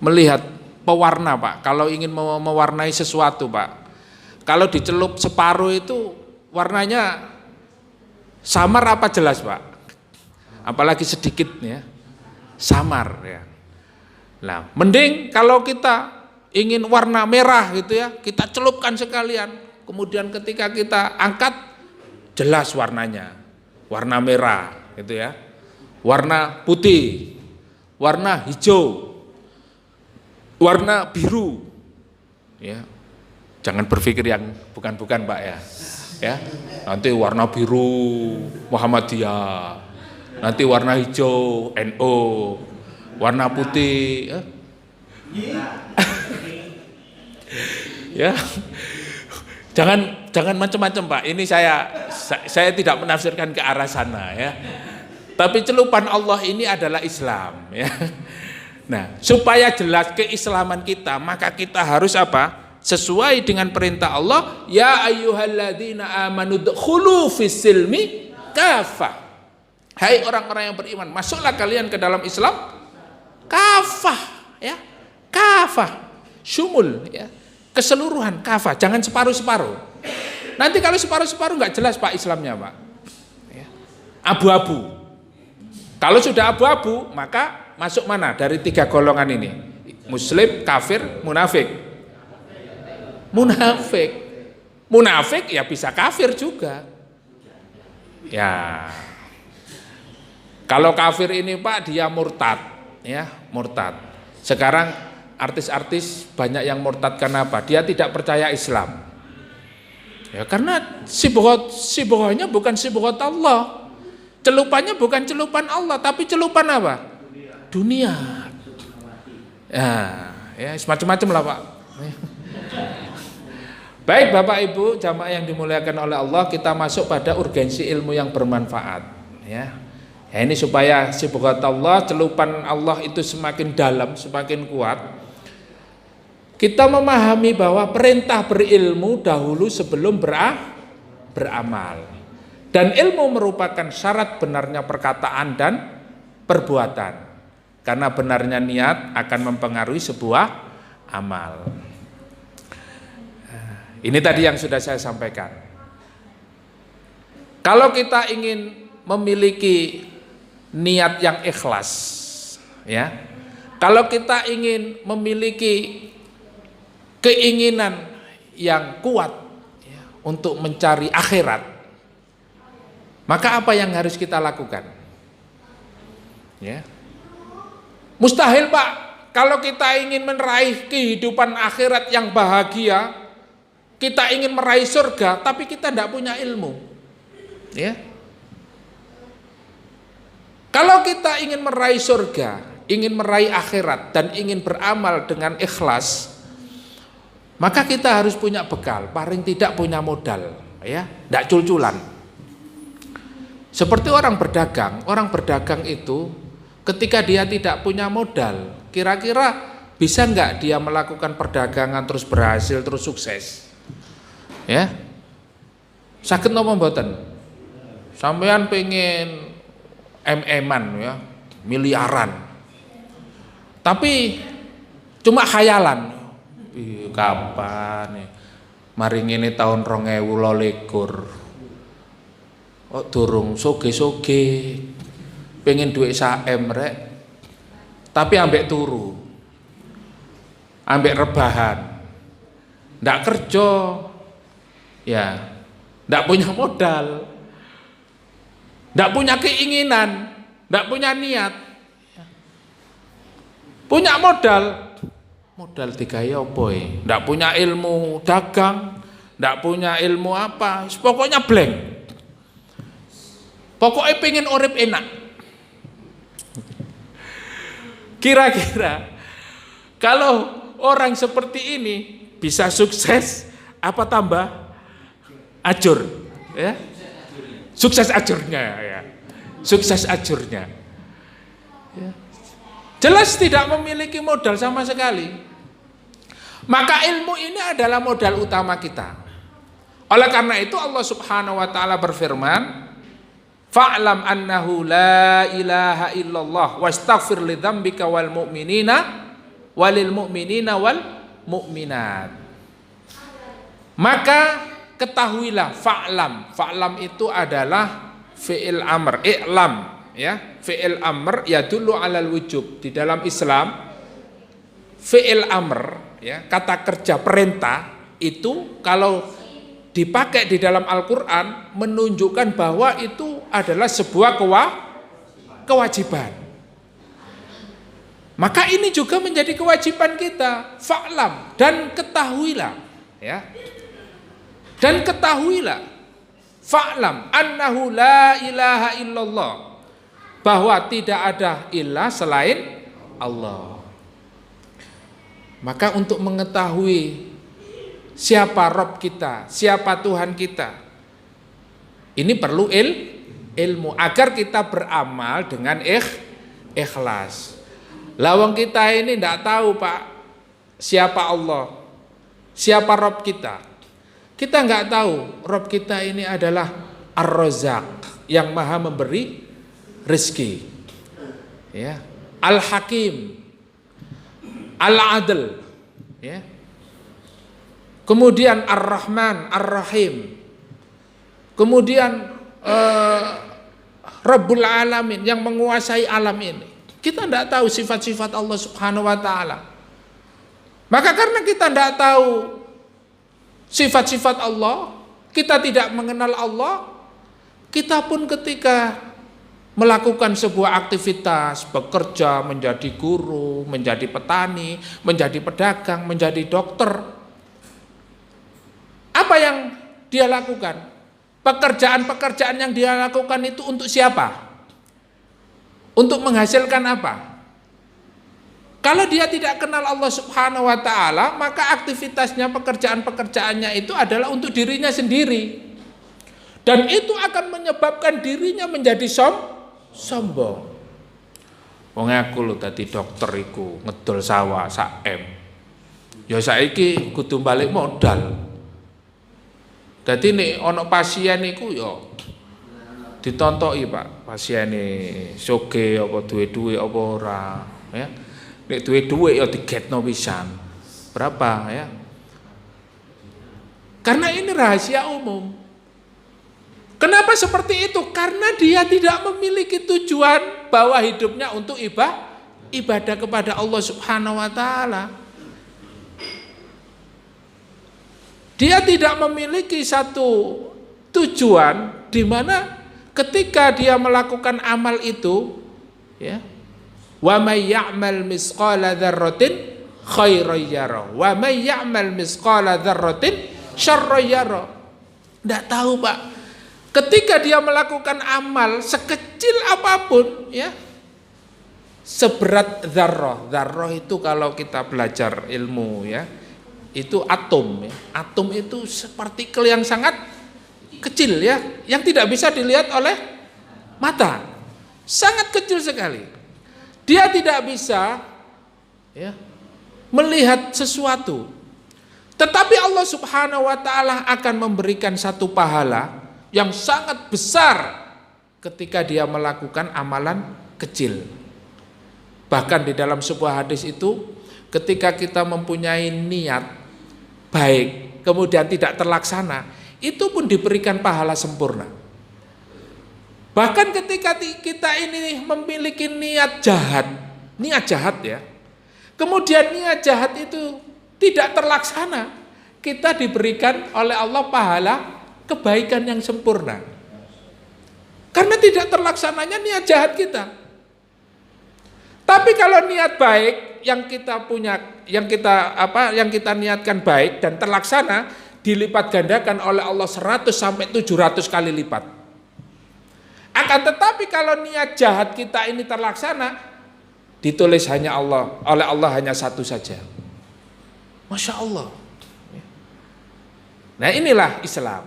melihat pewarna Pak, kalau ingin mewarnai sesuatu Pak, kalau dicelup separuh itu warnanya samar apa jelas Pak? Apalagi sedikit ya, samar ya. Nah, mending kalau kita ingin warna merah gitu ya, kita celupkan sekalian. Kemudian ketika kita angkat, jelas warnanya, warna merah gitu ya, warna putih, warna hijau, warna biru. Ya, jangan berpikir yang bukan-bukan Pak ya. Ya, nanti warna biru Muhammadiyah, nanti warna hijau NU, warna putih ya, jangan macam-macam Pak. Ini saya tidak menafsirkan ke arah sana ya. Tapi celupan Allah ini adalah Islam ya. Nah, supaya jelas keislaman kita, maka kita harus apa? Sesuai dengan perintah Allah, ya ayyuhalladzina amanu dkhulu fis-silmi kafah. Hai orang-orang yang beriman, masuklah kalian ke dalam Islam kafah ya. Kafah, syumul ya. Keseluruhan kafah, jangan separuh-separuh. Nanti kalau separuh-separuh nggak jelas Pak Islamnya Pak. Ya. Abu-abu. Kalau sudah abu-abu, maka masuk mana dari 3 golongan ini? Muslim, kafir, munafik. Munafik ya bisa kafir juga. Ya. Kalau kafir ini Pak dia murtad, ya, murtad. Sekarang artis-artis banyak yang murtad karena apa? Dia tidak percaya Islam. Ya karena sibghahnya bukan sibghah Allah. Celupannya bukan celupan Allah, tapi celupan apa? Dunia. Ya semacam-macam lah Pak. Baik Bapak Ibu jamaah yang dimuliakan oleh Allah, kita masuk pada urgensi ilmu yang bermanfaat ya. Ya ini supaya sibghatullah, celupan Allah itu semakin dalam, semakin kuat. Kita memahami bahwa perintah berilmu dahulu sebelum beramal. Dan ilmu merupakan syarat benarnya perkataan dan perbuatan. Karena benarnya niat akan mempengaruhi sebuah amal. Ini tadi yang sudah saya sampaikan. Kalau kita ingin memiliki niat yang ikhlas, ya. Kalau kita ingin memiliki keinginan yang kuat ya, untuk mencari akhirat, maka apa yang harus kita lakukan? Ya. Mustahil Pak, kalau kita ingin meraih kehidupan akhirat yang bahagia, kita ingin meraih surga, tapi kita tidak punya ilmu. Ya. Kalau kita ingin meraih surga, ingin meraih akhirat, dan ingin beramal dengan ikhlas, maka kita harus punya bekal, paling tidak punya modal, ya, tidak cul-culan. Seperti orang berdagang itu, ketika dia tidak punya modal, kira-kira bisa nggak dia melakukan perdagangan terus berhasil, terus sukses? Ya, sakit nopo mboten. Sampean pengen MM-an ya, miliaran, tapi cuma khayalan. Kapan nih? Mari ngene tahun 2022. Oh durung soge-soge, pengen duit saem rek, tapi ambek turu, ambek rebahan, ndak kerja. Ya, tidak punya modal, tidak punya keinginan, tidak punya niat, punya modal digawe apa? Tidak punya ilmu dagang, ndak punya ilmu apa, pokoknya blank. Pokoknya pengen urip enak. Kira-kira kalau orang seperti ini bisa sukses apa tambah ajur, ya? Sukses ajurnya, ya. Sukses ajurnya. Ya. Jelas tidak memiliki modal sama sekali. Maka ilmu ini adalah modal utama kita. Oleh karena itu Allah Subhanahu wa taala berfirman, "Fa'lam annahu la ilaha illallah wastaghfir lidzambika wal mu'minina walil mu'minina wal mu'minat." Maka ketahuilah, fa'lam itu adalah fi'il amr, i'lam, ya. Fi'il amr yadullu 'alal wujub. Di dalam Islam fi'il amr, ya, kata kerja perintah itu kalau dipakai di dalam Al-Qur'an menunjukkan bahwa itu adalah sebuah kewajiban. Maka ini juga menjadi kewajiban kita, fa'lam, dan ketahuilah, ya. Dan ketahuilah, fa'lam annahu la ilaha illallah, bahwa tidak ada ilah selain Allah. Maka untuk mengetahui siapa Rabb kita, siapa Tuhan kita, ini perlu ilmu agar kita beramal dengan ikhlas. Lawang kita ini tidak tahu, Pak, siapa Allah, siapa Rabb kita. Kita nggak tahu Rabb kita ini adalah Ar-Razzaq, yang maha memberi rezeki, ya, Al-Hakim, Al-Adl, ya. Kemudian Ar-Rahman, Ar-Rahim. Kemudian Rabbul Alamin, yang menguasai alam ini. Kita tidak tahu sifat-sifat Allah Subhanahu wa taala. Maka karena kita tidak tahu sifat-sifat Allah, kita tidak mengenal Allah, kita pun ketika melakukan sebuah aktivitas, bekerja, menjadi guru, menjadi petani, menjadi pedagang, menjadi dokter, apa yang dia lakukan? Pekerjaan-pekerjaan yang dia lakukan itu untuk siapa? Untuk menghasilkan apa? Kalau dia tidak kenal Allah Subhanahu wa taala, maka aktivitasnya, pekerjaan-pekerjaannya itu adalah untuk dirinya sendiri. Dan itu akan menyebabkan dirinya menjadi sombong. Wong aku lho dadi dokter iku ngedol sawah sak M. Ya saiki kudu balik modal. Dadi nek ana pasien iku ya ditontoki, Pak. Pasiene soge apa duwe apa ora, ya. Nek duwe dhuwit ya digetno pisan. Berapa, ya? Karena ini rahasia umum. Kenapa seperti itu? Karena dia tidak memiliki tujuan bahwa hidupnya untuk ibadah kepada Allah Subhanahu wa taala. Dia tidak memiliki satu tujuan di mana ketika dia melakukan amal itu, ya, wa may ya'mal misqala dzarratin khairan yara wa may ya'mal misqala dzarratin syarran yara. Enggak tahu, Pak. Ketika dia melakukan amal sekecil apapun, ya, seberat dzarrah. Dzarrah itu kalau kita belajar ilmu, ya, itu atom, ya. Atom itu partikel yang sangat kecil, ya, yang tidak bisa dilihat oleh mata. Sangat kecil sekali. Dia tidak bisa, ya, melihat sesuatu. Tetapi Allah Subhanahu wa taala akan memberikan satu pahala yang sangat besar ketika dia melakukan amalan kecil. Bahkan di dalam sebuah hadis itu, ketika kita mempunyai niat baik kemudian tidak terlaksana, itu pun diberikan pahala sempurna. Bahkan ketika kita ini memiliki niat jahat, ya, kemudian niat jahat itu tidak terlaksana, kita diberikan oleh Allah pahala kebaikan yang sempurna. Karena tidak terlaksananya niat jahat kita. Tapi kalau niat baik yang kita punya, yang kita niatkan baik dan terlaksana, dilipat gandakan oleh Allah 100 sampai 700 kali lipat. Akan tetapi kalau niat jahat kita ini terlaksana, ditulis hanya Allah, oleh Allah hanya 1 saja. Masya Allah. Nah inilah Islam,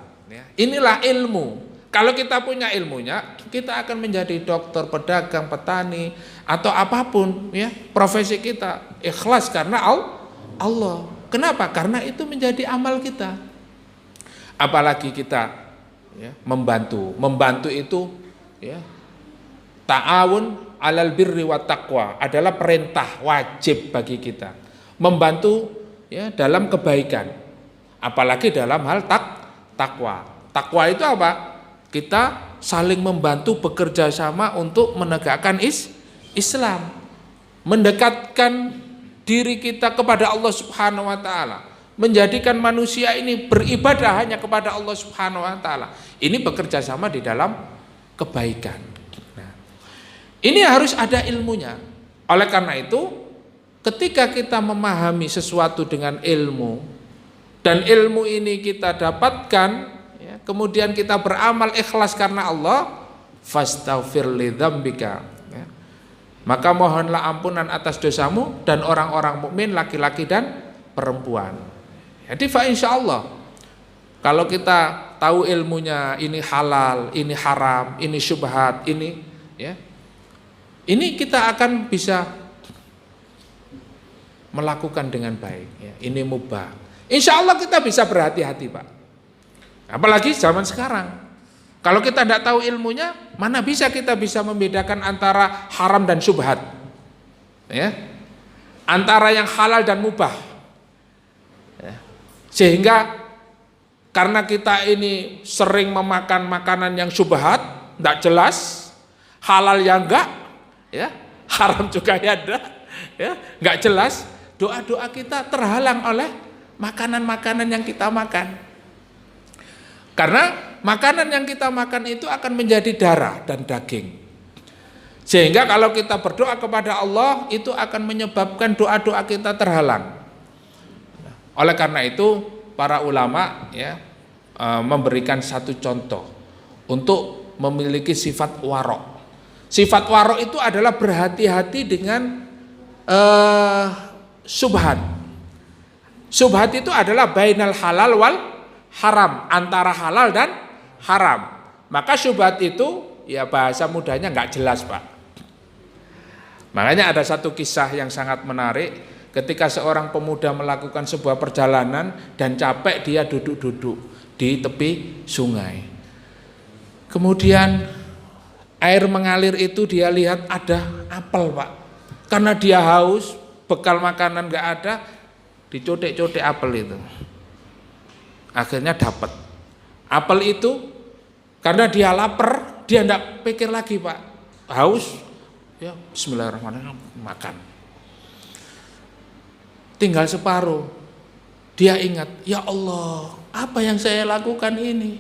inilah ilmu. Kalau kita punya ilmunya, kita akan menjadi dokter, pedagang, petani, atau apapun ya profesi kita ikhlas karena Allah. Kenapa? Karena itu menjadi amal kita. Apalagi kita ya, membantu itu ya, ta'awun alal birri wa taqwa adalah perintah wajib bagi kita. Membantu ya dalam kebaikan, apalagi dalam hal takwa. Takwa itu apa? Kita saling membantu, bekerja sama untuk menegakkan Islam, mendekatkan diri kita kepada Allah Subhanahu wa taala, menjadikan manusia ini beribadah hanya kepada Allah Subhanahu wa taala. Ini bekerja sama di dalam kebaikan. Nah, ini harus ada ilmunya. Oleh karena itu, ketika kita memahami sesuatu dengan ilmu, dan ilmu ini kita dapatkan, ya, kemudian kita beramal ikhlas karena Allah, fastaghfir li dzambika, ya, maka mohonlah ampunan atas dosamu dan orang-orang mukmin laki-laki dan perempuan. Jadi fa insyaallah kalau kita tahu ilmunya, ini halal, ini haram, ini syubhat, ini ya, ini kita akan bisa melakukan dengan baik ya. Ini mubah. Insya Allah kita bisa berhati-hati Pak. Apalagi zaman sekarang. Kalau kita tidak tahu ilmunya, mana bisa kita bisa membedakan antara haram dan syubhat ya? Antara yang halal dan mubah ya. Sehingga karena kita ini sering memakan makanan yang syubhat, tidak jelas, halal yang enggak ya, haram juga ya ada ya, enggak jelas, doa-doa kita terhalang oleh makanan-makanan yang kita makan. Karena makanan yang kita makan itu akan menjadi darah dan daging. Sehingga kalau kita berdoa kepada Allah, itu akan menyebabkan doa-doa kita terhalang. Oleh karena itu, para ulama ya memberikan satu contoh untuk memiliki sifat warok. Sifat warok itu adalah berhati-hati dengan subhat. Subhat itu adalah bainal halal wal haram, antara halal dan haram. Maka subhat itu ya bahasa mudahnya nggak jelas Pak. Makanya ada satu kisah yang sangat menarik ketika seorang pemuda melakukan sebuah perjalanan dan capek, dia duduk-duduk di tepi sungai. Kemudian air mengalir itu dia lihat ada apel Pak. Karena dia haus, bekal makanan nggak ada, dicotek-cotek apel itu. Akhirnya dapat apel itu. Karena dia lapar, dia tidak pikir lagi Pak, haus ya, bismillahirrahmanirrahim, makan. Tinggal separuh, dia ingat, ya Allah, apa yang saya lakukan ini?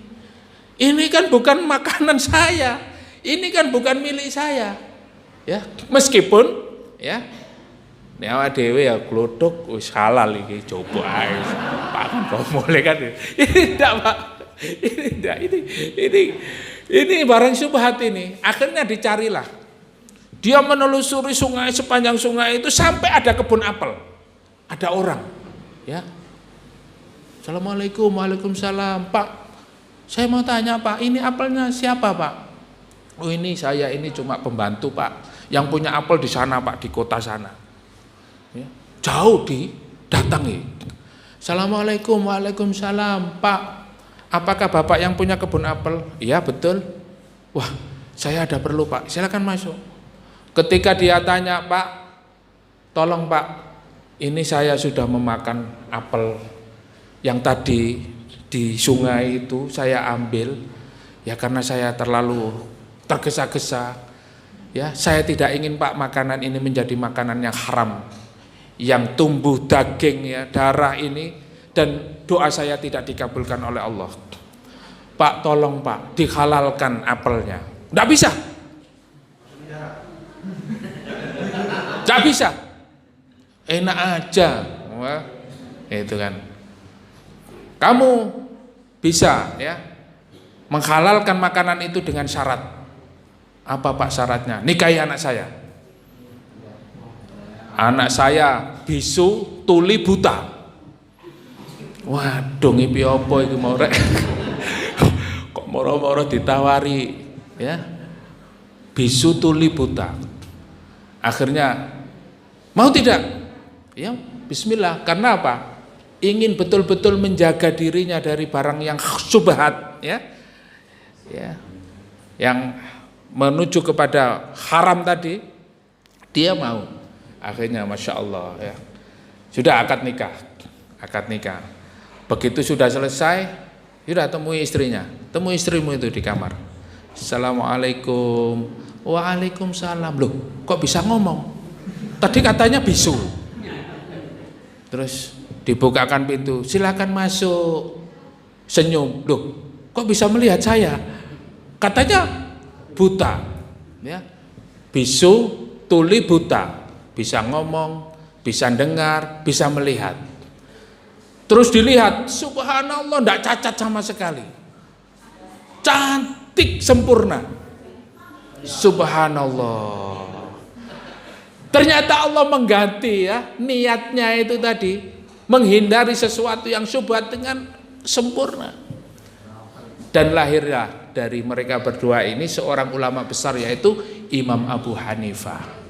Ini kan bukan makanan saya, ini kan bukan milik saya. Ya, meskipun ya nyawa dewe ya glodok wis halal iki, coba ae. Pak kok boleh kan? Ini enggak Pak. Ini barang syubhat ini. Akhirnya dicarilah. Dia menelusuri sungai, sepanjang sungai itu sampai ada kebun apel. Ada orang, ya. Assalamualaikum, waalaikumsalam. Pak, saya mau tanya Pak, ini apelnya siapa Pak? Oh ini saya, ini cuma pembantu Pak. Yang punya apel di sana Pak, di kota sana. Ya. Jauh didatangi. Assalamualaikum, waalaikumsalam. Pak, apakah Bapak yang punya kebun apel? Iya betul. Wah, saya ada perlu Pak, silakan masuk. Ketika dia tanya, Pak, tolong Pak, ini saya sudah memakan apel yang tadi di sungai itu saya ambil, ya karena saya terlalu tergesa-gesa, ya saya tidak ingin Pak makanan ini menjadi makanan yang haram, yang tumbuh daging ya darah ini, dan doa saya tidak dikabulkan oleh Allah. Pak tolong Pak dihalalkan apelnya. Nggak bisa, nggak bisa, enak aja. Wah, itu kan. kamu bisa ya menghalalkan makanan itu dengan syarat. Apa Pak syaratnya? Nikahi anak saya. Anak saya bisu, tuli, buta. Waduh, ngipi apa iki mau rek? Kok moro-moro ditawari ya? Bisu, tuli, buta. Akhirnya mau tidak? Ya, bismillah. Karena apa? Ingin betul-betul menjaga dirinya dari barang yang syubhat ya. Ya. Yang menuju kepada haram tadi, dia mau. Akhirnya Masya Allah ya. Sudah akad nikah. Begitu sudah selesai, sudah temui istrinya. Temui istrimu itu di kamar. Assalamualaikum. Waalaikumsalam. Loh, kok bisa ngomong? Tadi katanya bisu. Terus dibukakan pintu, silakan masuk. Senyum. Loh, kok bisa melihat saya? Katanya buta. Ya. Bisu, tuli, buta. Bisa ngomong, bisa dengar, bisa melihat. Terus dilihat, subhanallah, tidak cacat sama sekali. Cantik, sempurna. Subhanallah. Ternyata Allah mengganti ya niatnya itu tadi, menghindari sesuatu yang syubhat dengan sempurna. Dan lahirlah dari mereka berdua ini seorang ulama besar, yaitu Imam Abu Hanifah.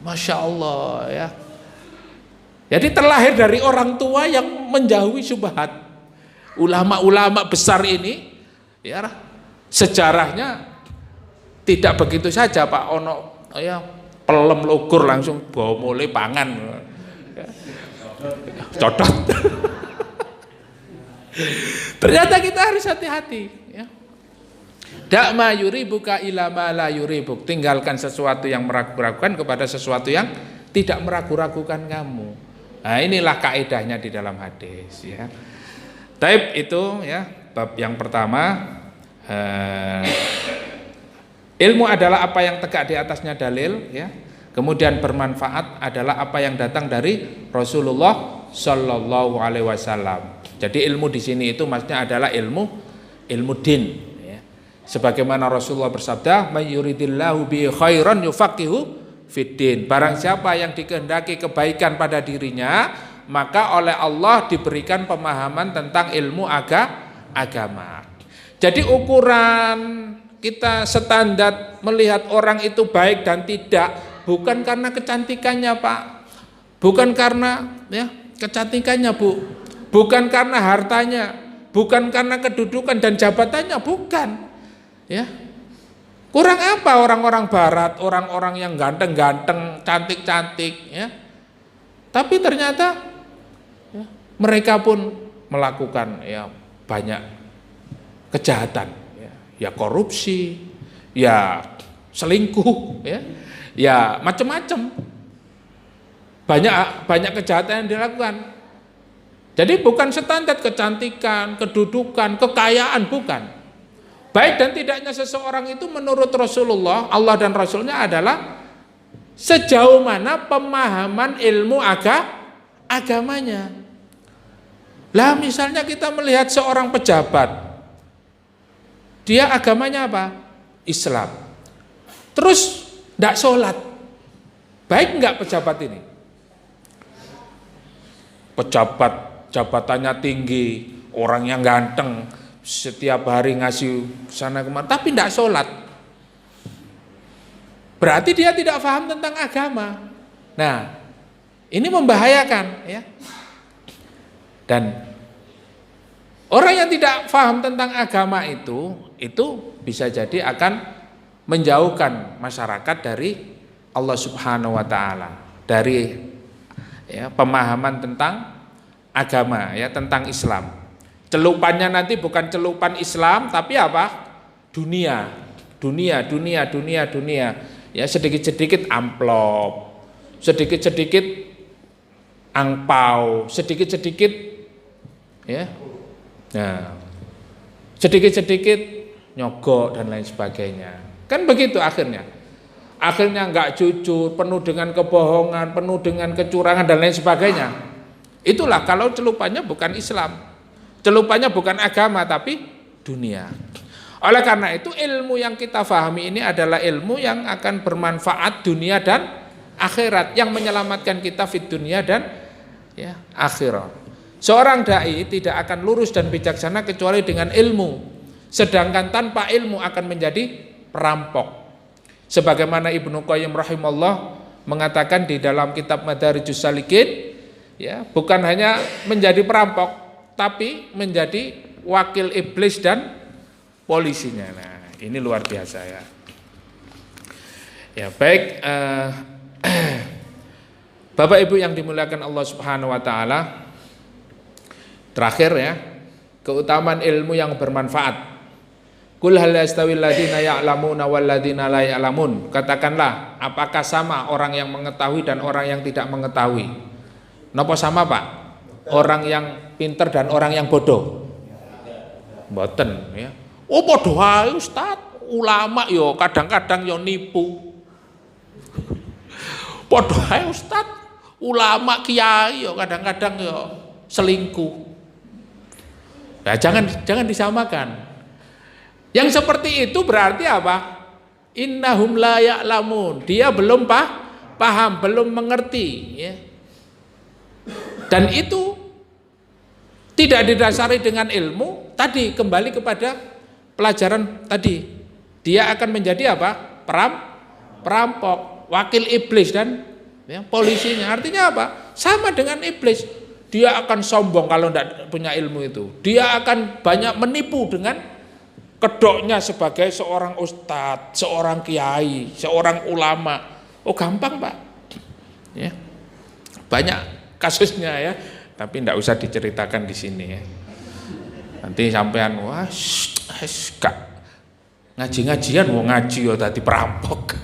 Masya Allah ya. Jadi terlahir dari orang tua yang menjauhi syubhat. Ulama-ulama besar ini ya sejarahnya tidak begitu saja Pak ono ya pelem lugur langsung bawa mulai pangan ya. Codot. Ternyata kita harus hati-hati ya. Da'ma yuribuka ila ma la yuribuk. Tinggalkan sesuatu yang meragukan kepada sesuatu yang tidak meragu-ragukan kamu. Nah, inilah kaidahnya di dalam hadis ya. Taib itu ya, bab yang pertama, ilmu adalah apa yang tegak di atasnya dalil ya. Kemudian bermanfaat adalah apa yang datang dari Rasulullah Shallallahu Alaihi Wasallam. Jadi ilmu di sini itu maksudnya adalah ilmu din ya. Sebagaimana Rasulullah bersabda, "May yuridillahu bi khairan yufaqihu fiddin." Barang siapa yang dikehendaki kebaikan pada dirinya, maka oleh Allah diberikan pemahaman tentang ilmu agama. Jadi ukuran kita standar melihat orang itu baik dan tidak bukan karena kecantikannya Pak, bukan karena ya kecantikannya Bu, bukan karena hartanya, bukan karena kedudukan dan jabatannya, bukan ya. Kurang apa orang-orang barat, orang-orang yang ganteng-ganteng, cantik-cantik ya. Tapi ternyata ya, mereka pun melakukan ya banyak kejahatan ya, ya korupsi, ya selingkuh ya macam-macam. Banyak kejahatan yang dilakukan. Jadi bukan standar kecantikan, kedudukan, kekayaan, bukan. Baik dan tidaknya seseorang itu menurut Rasulullah, Allah dan Rasulnya adalah sejauh mana pemahaman ilmu agamanya. Lah misalnya kita melihat seorang pejabat, dia agamanya apa? Islam. Terus tidak sholat, baik enggak pejabat ini? Pejabat jabatannya tinggi, orangnya ganteng, setiap hari ngasih sana kemari, tapi tidak sholat. Berarti dia tidak paham tentang agama. Nah, ini membahayakan ya. Dan orang yang tidak paham tentang agama itu bisa jadi akan menjauhkan masyarakat dari Allah Subhanahu wa taala, dari ya, pemahaman tentang agama ya, tentang Islam. Celupannya nanti bukan celupan Islam tapi apa? Dunia. Ya, sedikit-sedikit amplop, sedikit-sedikit angpau, sedikit-sedikit ya. Nah, sedikit-sedikit nyogok dan lain sebagainya. Kan begitu akhirnya. Akhirnya enggak jujur, penuh dengan kebohongan, penuh dengan kecurangan dan lain sebagainya. Itulah kalau celupannya bukan Islam, celupannya bukan agama tapi dunia. Oleh karena itu ilmu yang kita fahami ini adalah ilmu yang akan bermanfaat dunia dan akhirat, yang menyelamatkan kita fit dunia dan ya, akhirat. Seorang dai tidak akan lurus dan bijaksana kecuali dengan ilmu, sedangkan tanpa ilmu akan menjadi perampok. Sebagaimana Ibnu Qayyim rahimahullah mengatakan di dalam kitab Madarijus Salikin, ya, bukan hanya menjadi perampok tapi menjadi wakil iblis dan polisinya. Nah, ini luar biasa ya. Ya, baik, Bapak Ibu yang dimuliakan Allah Subhanahu wa taala. Terakhir ya, keutamaan ilmu yang bermanfaat. Qul hal yastawil ladzina ya'lamuna wal ladzina la ya'lamun. Katakanlah, apakah sama orang yang mengetahui dan orang yang tidak mengetahui? Napa sama, Pak? Orang yang pinter dan orang yang bodoh? Mboten ya. Oh, padha wae Ustaz, ulama yo kadang-kadang yo nipu. Padha wae Ustaz, ulama kiai yo kadang-kadang yo selingkuh. Nah, jangan disamakan. Yang seperti itu berarti apa? Innahum la ya'lamun. Dia belum paham, belum mengerti ya. Dan itu tidak didasari dengan ilmu, tadi kembali kepada pelajaran tadi. Dia akan menjadi apa? Perampok, wakil iblis dan ya, polisinya. Artinya apa? Sama dengan iblis. Dia akan sombong kalau tidak punya ilmu itu. Dia akan banyak menipu dengan kedoknya sebagai seorang ustadz, seorang kiai, seorang ulama. Oh, gampang, Pak. Ya. Banyak kasusnya ya, tapi tidak usah diceritakan di sini ya. Nanti sampean wah, kak ngaji-ngajian mau ngaji yo tadi perampok.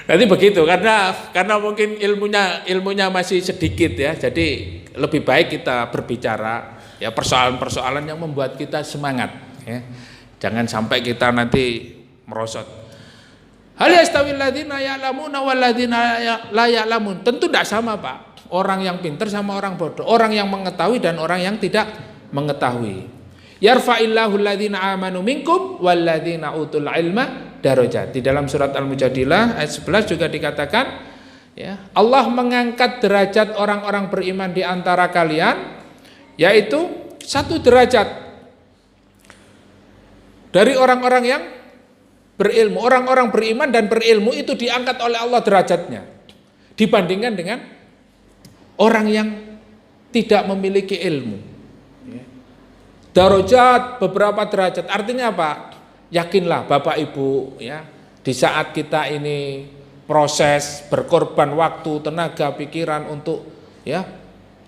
Nanti begitu karena mungkin ilmunya masih sedikit ya, jadi lebih baik kita berbicara ya persoalan-persoalan yang membuat kita semangat ya. Jangan sampai kita nanti merosot. Hal yastawil ladzina ya'lamuna wal ladzina la ya'lamun. Tentu tidak sama, Pak. Orang yang pintar sama orang bodoh, orang yang mengetahui dan orang yang tidak mengetahui. Yarfa'illahu alladzina amanu minkum wal ladzina utul ilma darajat. Di dalam surat Al-Mujadilah ayat 11 juga dikatakan ya, Allah mengangkat derajat orang-orang beriman di antara kalian, yaitu 1 derajat dari orang-orang yang berilmu. Orang-orang beriman dan berilmu itu diangkat oleh Allah derajatnya dibandingkan dengan orang yang tidak memiliki ilmu. Darajat, beberapa derajat. Artinya apa? Yakinlah Bapak Ibu ya, di saat kita ini proses berkorban waktu, tenaga, pikiran untuk ya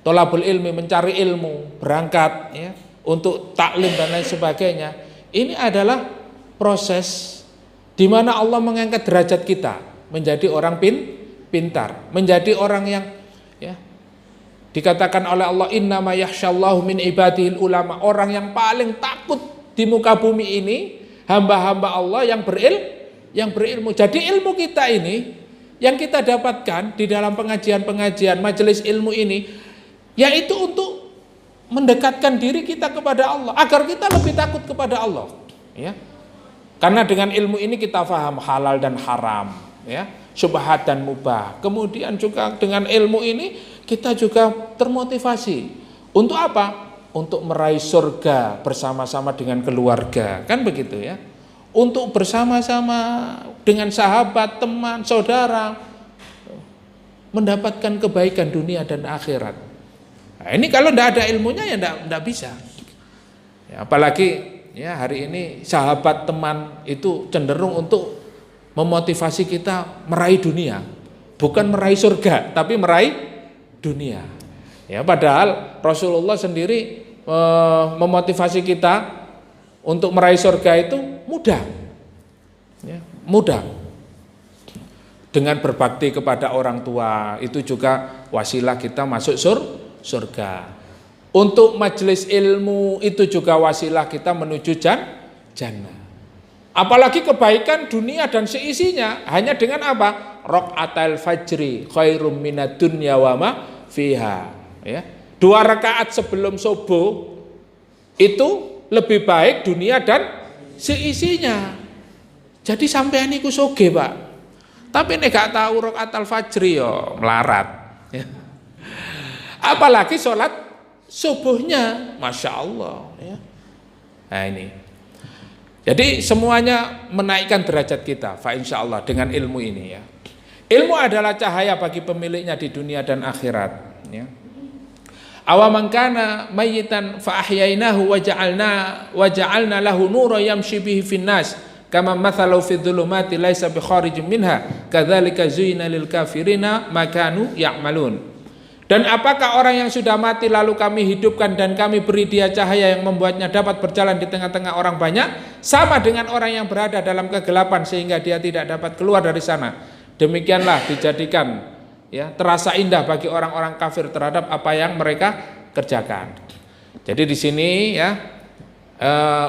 thalabul ilmi, mencari ilmu, berangkat ya untuk taklim dan lain sebagainya. Ini adalah proses di mana Allah mengangkat derajat kita menjadi orang pintar, menjadi orang yang ya dikatakan oleh Allah, innama yakhsyallahu min ibadihil ulama. Orang yang paling takut di muka bumi ini hamba-hamba Allah yang berilmu. Jadi ilmu kita ini yang kita dapatkan di dalam pengajian-pengajian majelis ilmu ini, yaitu untuk mendekatkan diri kita kepada Allah, agar kita lebih takut kepada Allah ya. Karena dengan ilmu ini kita paham halal dan haram ya, syubhat dan mubah. Kemudian juga dengan ilmu ini kita juga termotivasi untuk apa? Untuk meraih surga bersama-sama dengan keluarga, kan begitu ya? Untuk bersama-sama dengan sahabat, teman, saudara mendapatkan kebaikan dunia dan akhirat. Nah, ini kalau tidak ada ilmunya ya tidak bisa. Ya, apalagi ya hari ini sahabat, teman itu cenderung untuk memotivasi kita meraih dunia, bukan meraih surga, tapi meraih dunia. Ya, padahal Rasulullah sendiri memotivasi kita untuk meraih surga itu mudah. Ya, mudah. Dengan berbakti kepada orang tua itu juga wasilah kita masuk surga. Untuk majelis ilmu itu juga wasilah kita menuju jannah. Apalagi kebaikan dunia dan seisinya hanya dengan apa? Raqatal fajri khairum minad dunya wa ma fiha, ya. 2 rakaat sebelum subuh itu lebih baik dunia dan seisinya. Jadi sampean iku soge, Pak. Tapi nek gak tahu rakaat al-fajri yo melarat, ya. Apalagi sholat subuhnya, Masya Allah, ya. Nah ini. Jadi semuanya menaikkan derajat kita, fa insyaallah dengan ilmu ini, ya. Ilmu adalah cahaya bagi pemiliknya di dunia dan akhirat, ya. Awaman kana mayyitan fa ahyainahu wa ja'alna lahu nuran yamshi bihi finnas kama mathalu fi dhulumati laisa bi kharijin minha kadzalika zuyyina lil kafirina ma kanu ya'malun. Dan apakah orang yang sudah mati lalu kami hidupkan dan kami beri dia cahaya yang membuatnya dapat berjalan di tengah-tengah orang banyak, sama dengan orang yang berada dalam kegelapan sehingga dia tidak dapat keluar dari sana. Demikianlah dijadikan, ya, terasa indah bagi orang-orang kafir terhadap apa yang mereka kerjakan. Jadi di sini, ya,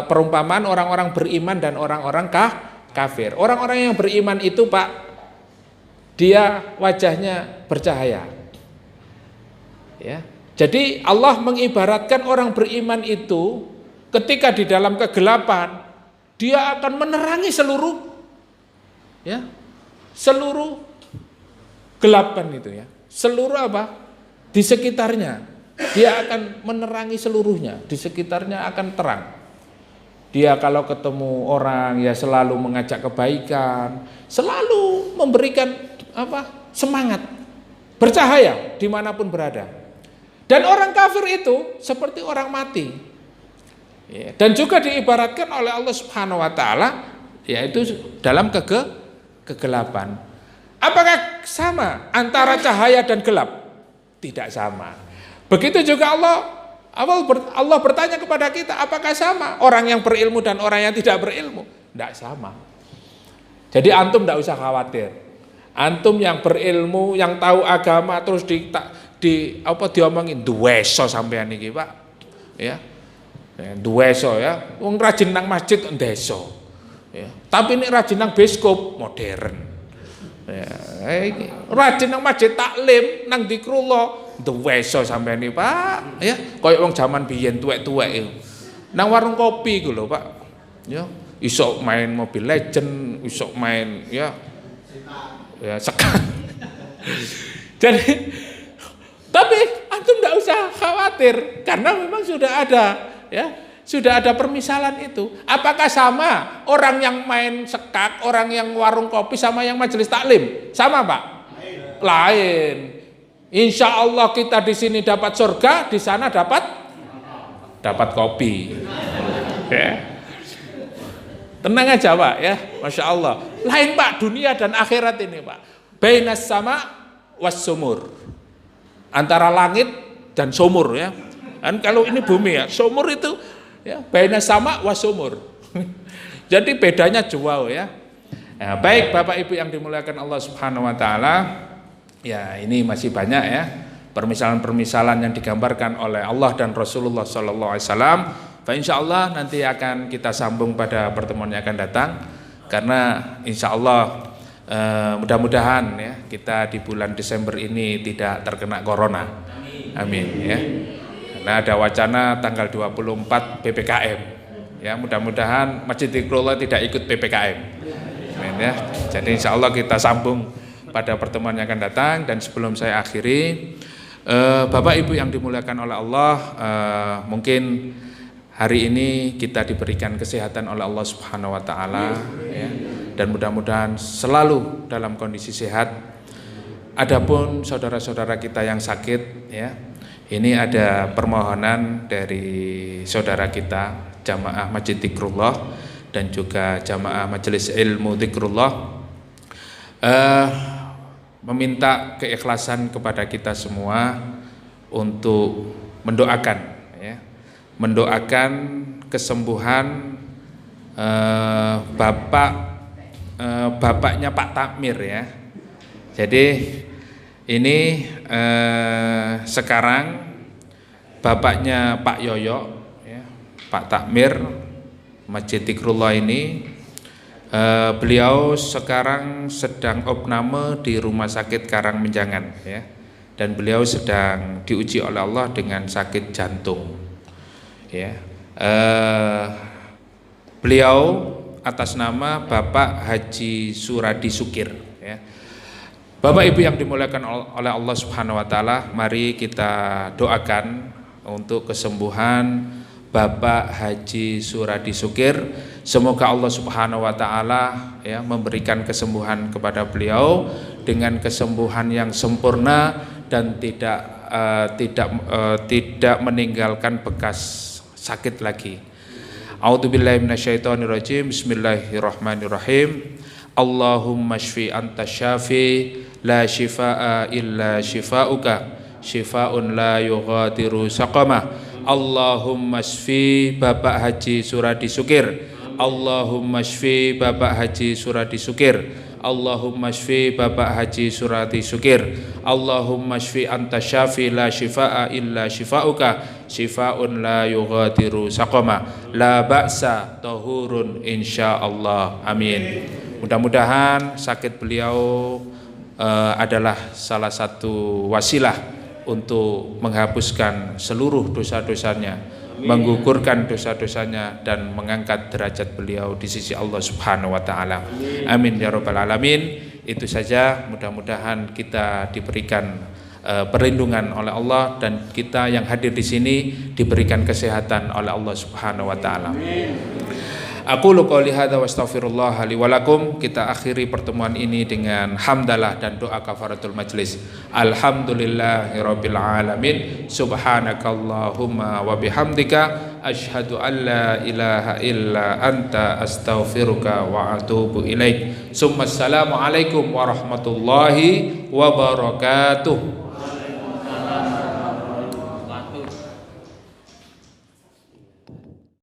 perumpamaan orang-orang beriman dan orang-orang kafir. Orang-orang yang beriman itu, Pak, dia wajahnya bercahaya. Ya. Jadi Allah mengibaratkan orang beriman itu ketika di dalam kegelapan dia akan menerangi seluruh, ya, seluruh gelapan itu, ya, seluruh apa di sekitarnya, dia akan menerangi seluruhnya, di sekitarnya akan terang. Dia kalau ketemu orang ya selalu mengajak kebaikan, selalu memberikan apa semangat, bercahaya dimanapun berada. Dan orang kafir itu seperti orang mati, ya, dan juga diibaratkan oleh Allah Subhanahu Wa Taala, yaitu dalam kegelapan. Apakah sama antara cahaya dan gelap? Tidak sama. Begitu juga Allah bertanya kepada kita, apakah sama orang yang berilmu dan orang yang tidak berilmu? Tidak sama. Jadi antum tidak usah khawatir. Antum yang berilmu, yang tahu agama, terus diomongin duweso sampean iki, Pak. Ya. Duweso, ya. Wong rajin nang masjid ndeso. Ya. Tapi ini rajin nang bioskop modern. Ya, rajin nang masjid taklim nang zikrullah duweso sampean iki, Pak. Ya, koyo wong jaman biyen tuwek-tuwek iku. Nang warung kopi iku lho, Pak. Ya, iso main Mobile Legend, iso main ya sekarang. Jadi tapi antum tidak usah khawatir karena memang sudah ada, ya, sudah ada permisalan itu. Apakah sama orang yang main sekak, orang yang warung kopi sama yang majelis taklim? Sama, Pak? Lain. Insya Allah kita di sini dapat surga, di sana dapat kopi. Ya. Tenang aja, Pak, ya. Masya Allah. Lain, Pak, dunia dan akhirat ini, Pak. Bainas sama was sumur. Antara langit dan sumur, ya. Dan kalau ini bumi, ya, sumur itu, ya, bainas sama was sumur. Jadi bedanya jauh, ya. Ya. Baik, Bapak Ibu yang dimuliakan Allah Subhanahu Wa Taala. Ya, ini masih banyak, ya, permisalan-permisalan yang digambarkan oleh Allah dan Rasulullah Sallallahu Alaihi Wasallam. Insya Allah nanti akan kita sambung pada pertemuan yang akan datang, karena insya Allah mudah-mudahan, ya, kita di bulan Desember ini tidak terkena corona. Amin, ya. Karena ada wacana tanggal 24 PPKM, ya, mudah-mudahan Masjid Zikrullah tidak ikut PPKM. Amin, ya. Jadi insya Allah kita sambung pada pertemuan yang akan datang. Dan sebelum saya akhiri, Bapak Ibu yang dimuliakan oleh Allah, mungkin hari ini kita diberikan kesehatan oleh Allah Subhanahu Wa Taala, ya, dan mudah-mudahan selalu dalam kondisi sehat. Adapun saudara-saudara kita yang sakit, ya, ini ada permohonan dari saudara kita jamaah Masjid Zikrullah dan juga jamaah Majelis Ilmu Zikrullah, meminta keikhlasan kepada kita semua untuk mendoakan, mendoakan kesembuhan bapaknya Pak Takmir, ya. Jadi ini sekarang bapaknya Pak Yoyo, ya, Pak Takmir Masjid Zikrullah ini, beliau sekarang sedang opname di Rumah Sakit Karangmenjangan, ya. dan beliau sedang diuji oleh Allah dengan sakit jantung. Ya, beliau atas nama Bapak Haji Suradi Sukir. Ya. Bapak Ibu yang dimuliakan oleh Allah Subhanahu Wa Taala, mari kita doakan untuk kesembuhan Bapak Haji Suradi Sukir. Semoga Allah Subhanahu Wa Taala ya memberikan kesembuhan kepada beliau dengan kesembuhan yang sempurna dan tidak meninggalkan bekas sakit lagi. A'udzubillahi minasyaitonirrajim. Bismillahirrahmanirrahim. Allahumma shfi anta syafi la shifaa illa shifauka syifaun la yughadiru saqama. Allahumma shfi Bapak Haji Suradi Sukir. Allahumma shfi Bapak Haji Suradi Sukir. Allahumma shfi Bapak Haji Suradi Sukir. Allahumma shfi anta syafi la shifaa illa shifauka syifaun la yughadiru saqama. La ba'sa tahurun insyaallah. Amin. Mudah-mudahan sakit beliau adalah salah satu wasilah untuk menghapuskan seluruh dosa-dosanya, menggugurkan dosa-dosanya dan mengangkat derajat beliau di sisi Allah Subhanahu wa taala. Amin ya rabbal alamin. Itu saja, mudah-mudahan kita diberikan perlindungan oleh Allah dan kita yang hadir di sini diberikan kesehatan oleh Allah Subhanahu wa taala. Aku qouli hadza wa astaghfirullah li wa lakum. Kita akhiri pertemuan ini dengan hamdalah dan doa kafaratul majlis. Alhamdulillahirabbil alamin. Subhanakallahumma wa bihamdika asyhadu an la ilaha illa anta astaghfiruka wa atubu ilaik. Assalamu alaikum warahmatullahi wabarakatuh.